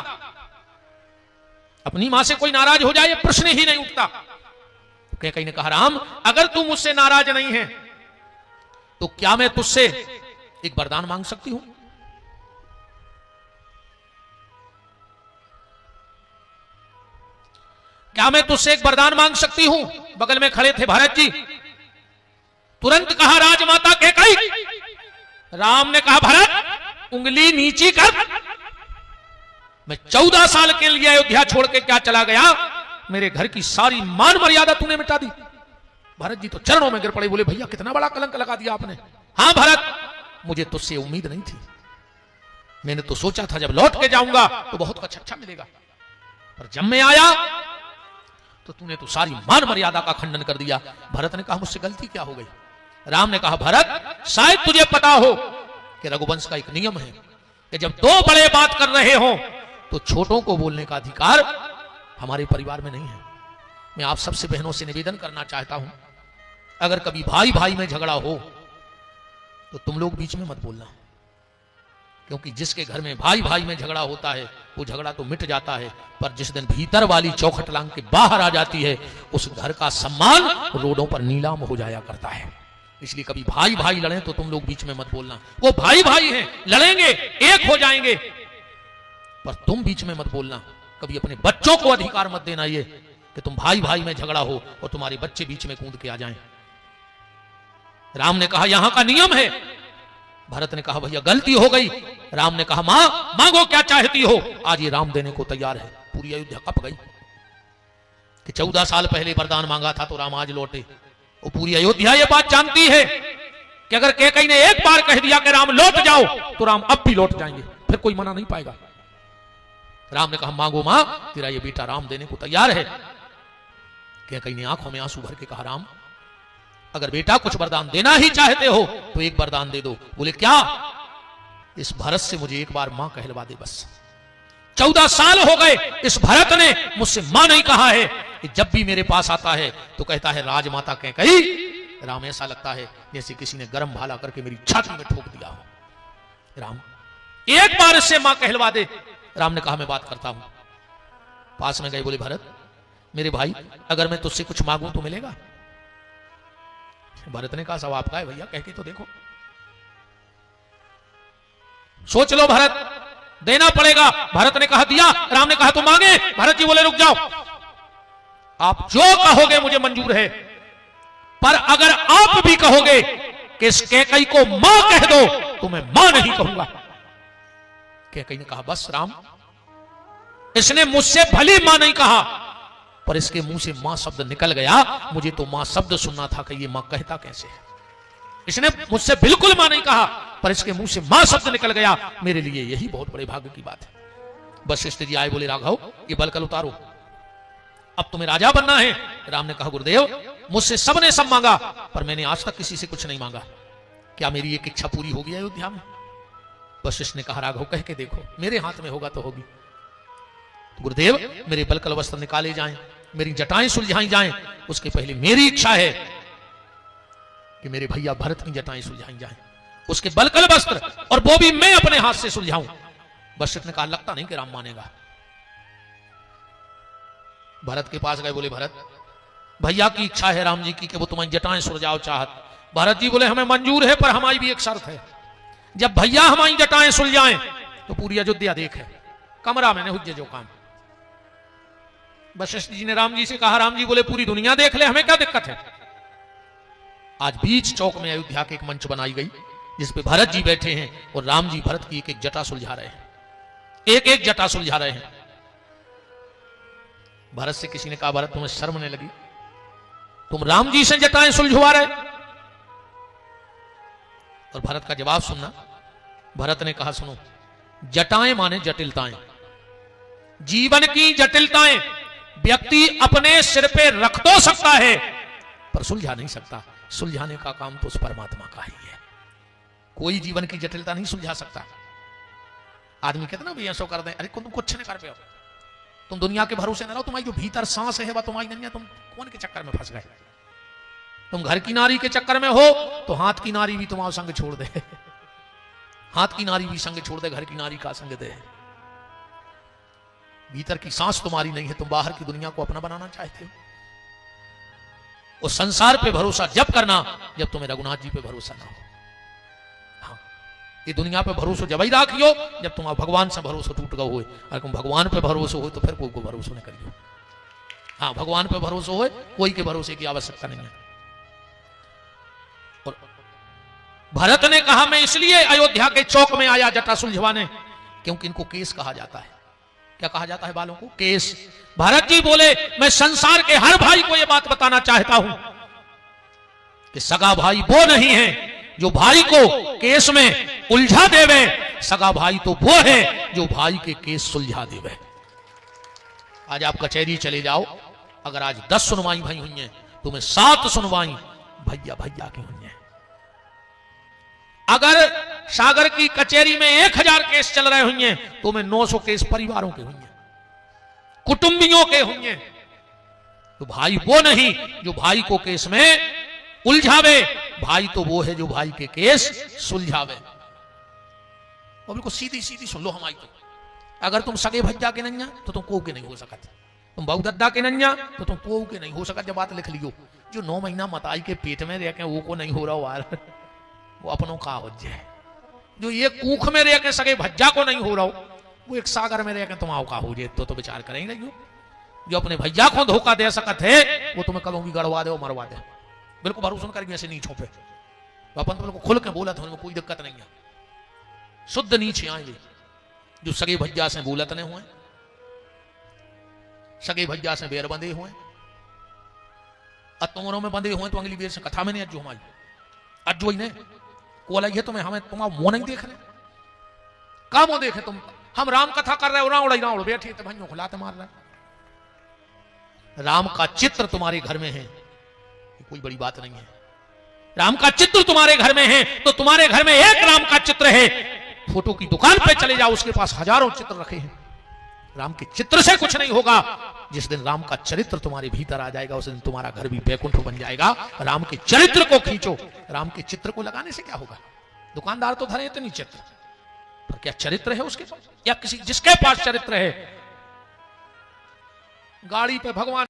अपनी मां से कोई नाराज हो जाए ये प्रश्न ही नहीं उठता। कैकई ने कहा, राम अगर तू मुझसे नाराज नहीं है तो क्या मैं तुझसे एक वरदान मांग सकती हूं? क्या मैं तुझसे एक वरदान मांग सकती हूं? बगल में खड़े थे भरत जी। तुरंत कहा, राजमाता कैकई। राम ने कहा, भरत उंगली नीची कर, मैं 14 साल के लिए अयोध्या छोड़ के क्या चला गया, मेरे घर की सारी मान मर्यादा तूने मिटा दी। भरत जी तो चरणों में गिर पड़े, बोले भैया कितना बड़ा कलंक लगा दिया आपने। हां भरत, मुझे तुझसे उम्मीद नहीं थी, मैंने तो सोचा था जब लौट के जाऊंगा तो बहुत कुछ अच्छा मिलेगा, पर जब मैं आया तो तूने तो सारी मान मर्यादा का खंडन कर दिया। भरत ने कहा, मुझसे गलती क्या हो गई? राम ने कहा, भरत शायद तुझे पता हो कि रघुवंश का एक नियम है कि जब दो बड़े बात कर रहे हो तो छोटों को बोलने का अधिकार हमारे परिवार में नहीं है। मैं आप सबसे बहनों से निवेदन करना चाहता हूं, अगर कभी भाई भाई में झगड़ा हो तो तुम लोग बीच में मत बोलना, क्योंकि जिसके घर में भाई भाई में झगड़ा होता है वो झगड़ा तो मिट जाता है, पर जिस दिन भीतर वाली चौखट लांग के बाहर आ जाती है उस घर का सम्मान रोडों पर नीलाम हो जाया करता है। इसलिए कभी भाई भाई लड़े तो तुम लोग बीच में मत बोलना। वो भाई भाई हैं, लड़ेंगे, एक हो जाएंगे, पर तुम बीच में मत बोलना। कभी अपने बच्चों को अधिकार मत देना ये कि तुम भाई भाई में झगड़ा हो और तुम्हारे बच्चे बीच में कूद के आ जाएं। राम ने कहा, यहां का नियम है। भरत ने कहा, भैया गलती हो गई। राम ने कहा, मां मांगो क्या चाहती हो, आज ये राम देने को तैयार है। पूरी अयोध्या कप गई कि 14 साल पहले वरदान मांगा था तो राम आज लौटे। वो पूरी अयोध्या ये बात जानती है कि अगर कैकई ने एक बार कह दिया कि राम लौट जाओ तो राम अब भी लौट जाएंगे, फिर कोई मना नहीं पाएगा। राम ने कहा मांगो मां, तेरा ये बेटा राम देने को तैयार है। कैकई ने आंखों में आंसू भर के कहा राम अगर बेटा कुछ वरदान देना ही चाहते हो तो एक वरदान दे दो। बोले क्या? इस भरत से मुझे एक बार मां कहलवा दे बस। 14 साल हो गए इस भरत ने मुझसे मां नहीं कहा है कि जब भी मेरे पास आता है तो कहता है राजमाता कैकई। राम ऐसा लगता है जैसे किसी ने गर्म भाला करके मेरी छाती में ठोक दिया हो। राम एक बार इससे मां कहलवा दे। राम ने कहा मैं बात करता हूं। पास में गए, बोले भरत मेरे भाई अगर मैं तुझसे कुछ मांगूं तो मिलेगा? भरत ने कहा सब आपका है भैया, कह के तो देखो, सोच लो भरत, देना पड़ेगा। भरत ने कहा दिया। राम ने कहा तो मांगे। भरत जी बोले रुक जाओ, आप जो कहोगे मुझे मंजूर है, पर अगर आप भी कहोगे कि इस कैकई को मां कह दो तो मैं मां नहीं कहूंगा। कैकई ने कहा बस राम, इसने मुझसे भली मां नहीं कहा पर इसके मुंह से मां शब्द निकल गया। मुझे तो मां शब्द सुनना था कि ये मां कहता कैसे है। इसने मुझसे बिल्कुल मां नहीं कहा पर इसके मुंह से मां शब्द निकल गया। मेरे लिए यही बहुत बड़े भाग्य की बात है। वशिष्ठ जी आए, बोले राघव ये बलकल उतारो, अब तुम्हें राजा बनना है। राम ने कहा गुरुदेव मुझसे सबने सब मांगा पर मैंने आज तक किसी से कुछ नहीं मांगा, क्या मेरी एक इच्छा पूरी होगी अयोध्या में? वशिष्ठ ने कहा राघव कह के देखो, मेरे हाथ में होगा तो होगी। गुरुदेव मेरे बलकल वस्त्र निकाले जाएं, मेरी जटाएं सुलझाई जाएं, उसके पहले मेरी इच्छा है कि मेरे भैया भरत की जटाएं सुलझाई जाएं, उसके बलकल वस्त्र, और वो भी मैं अपने हाथ से सुलझाऊं। वशिष्ठ ने कहा लगता नहीं कि राम मानेगा। भरत के पास गए, बोले भरत भैया की इच्छा है राम जी की कि वो तुम्हारी जटाएं सुलझाओ चाहत। भरत जी बोले हमें मंजूर है पर हमारी भी एक शर्त है, जब भैया हमारी जटाएं सुलझाएं तो पूरी अयोध्या देखे, कमरा मैंने हुज्जे जो काम। वशिष्ठ जी ने राम जी से कहा, राम जी बोले पूरी दुनिया देख ले, हमें क्या दिक्कत है। आज बीच चौक में अयोध्या के एक मंच बनाई गई जिसपे भरत जी बैठे हैं और राम जी भरत की एक एक जटा सुलझा रहे हैं, एक एक जटा सुलझा रहे हैं। भरत से किसी ने कहा भरत तुम्हें शर्म नहीं लगी, तुम राम जी से जटाएं सुलझवा रहे? और भरत का जवाब सुनना। भरत ने कहा सुनो, जटाएं माने जटिलताएं, जीवन की जटिलताएं व्यक्ति अपने सिर पे रख तो सकता है पर सुलझा नहीं सकता। सुलझाने का काम तो उस परमात्मा का ही है, कोई जीवन की जटिलता नहीं सुलझा सकता। आदमी कहते ना भैया सो कर दें, अरे तुम कुछ नहीं कर पे हो, तुम दुनिया के भरोसे न रहो, तुम्हारी जो भीतर सांस है वह तुम्हारी नहीं है, तुम कौन के चक्कर में फंस गए। तुम घर की नारी के चक्कर में हो तो हाथ की नारी भी तुम्हारा संग छोड़ दे, हाथ की नारी भी संग छोड़ दे, घर की नारी का संग दे। भीतर की सांस तुम्हारी नहीं है, तुम बाहर की दुनिया को अपना बनाना चाहते हो। उस संसार पे भरोसा जब करना जब तुम्हें रघुनाथ जी पे भरोसा ना हो। हाँ, ये दुनिया पे भरोसा जब ही राखियो जब तुम भगवान से भरोसा टूट गए हो। अगर तुम भगवान पे भरोसा हो तो फिर कोई को भरोसा नहीं करियो। हाँ, भगवान पे भरोसा हो, कोई के भरोसे की आवश्यकता नहीं है। और भरत ने कहा मैं इसलिए अयोध्या के चौक में आया जटा सुलझवाने क्योंकि इनको केस कहा जाता है। क्या कहा जाता है बालों को? केस। भरत जी बोले मैं संसार के हर भाई को यह बात बताना चाहता हूं कि सगा भाई वो नहीं है जो भाई को केस में उलझा देवे, सगा भाई तो वो है जो भाई के केस सुलझा देवे। आज आप कचहरी चले जाओ, अगर आज 10 सुनवाई भाई हुई हैं तो मैं 7 सुनवाई भैया भैया की हुई हैं। अगर सागर की कचहरी में 1000 केस चल रहे हुए हैं तो मैं 900 केस परिवारों के हुए हैं, कुटुंबियों के हुए हैं। तो भाई वो नहीं जो भाई को केस में उलझावे, भाई तो वो है जो भाई के केस सुलझावे। और बिल्कुल सीधी सीधी सुन लो हमारी। तो अगर तुम सगे भज्जा के नैया तो तुम को के नहीं हो सकत, तुम बहु दद्दा के नैया तो तुम को के नहीं हो सकत। जब बात लिख लियो, जो 9 महीना मताई के पेट में रह के वो को नहीं हो रहा वार, वो अपनों का हो जाए। जो ये कूख में रह के सगे भज्जा को नहीं हो रहा हो, वो एक सागर में रह के तुम आओ का हो जाए तो विचार करें नहीं हो। जो अपने भैया को धोखा दे सकत है वो तुम्हें कभी भी गड़वा दे और मरवा दे, बिल्कुल भरोसा करके ऐसे नीचों पे। तो अपन तो बिल्कुल खुल के बोला था, उनमें कोई दिक्कत नहीं है। शुद्ध नीचे आएंगे जो सगे भज्जा से बोलत नहीं हुए, सगे भज्जा से बेर बंधे हुए, अतोमरों में बंधे हुए तो अगली बेर से कथा में नहीं अज्जू हमारी। अज्जो ने को लगे तुम्हें हमें तुम्हारा मुंह नहीं देख रहे का मुंह देखे तुम हम राम कथा कर रहे हो रावण बैठे तो भाइयों खुलाते मार रहे राम का चित्र तुम्हारे घर में है कोई बड़ी बात नहीं है राम का चित्र तुम्हारे घर में है तो तुम्हारे घर में एक राम का चित्र है फोटो की दुकान पे चले जाओ उसके पास हजारों चित्र रखे हैं राम के चित्र से कुछ नहीं होगा जिस दिन राम का चरित्र तुम्हारे भीतर आ जाएगा उस दिन तुम्हारा घर भी बैकुंठ बन जाएगा राम के चरित्र को खींचो राम के चित्र को लगाने से क्या होगा दुकानदार तो धरे इतनी चित्र पर क्या चरित्र है उसके पास या किसी जिसके पास चरित्र है गाड़ी पे भगवान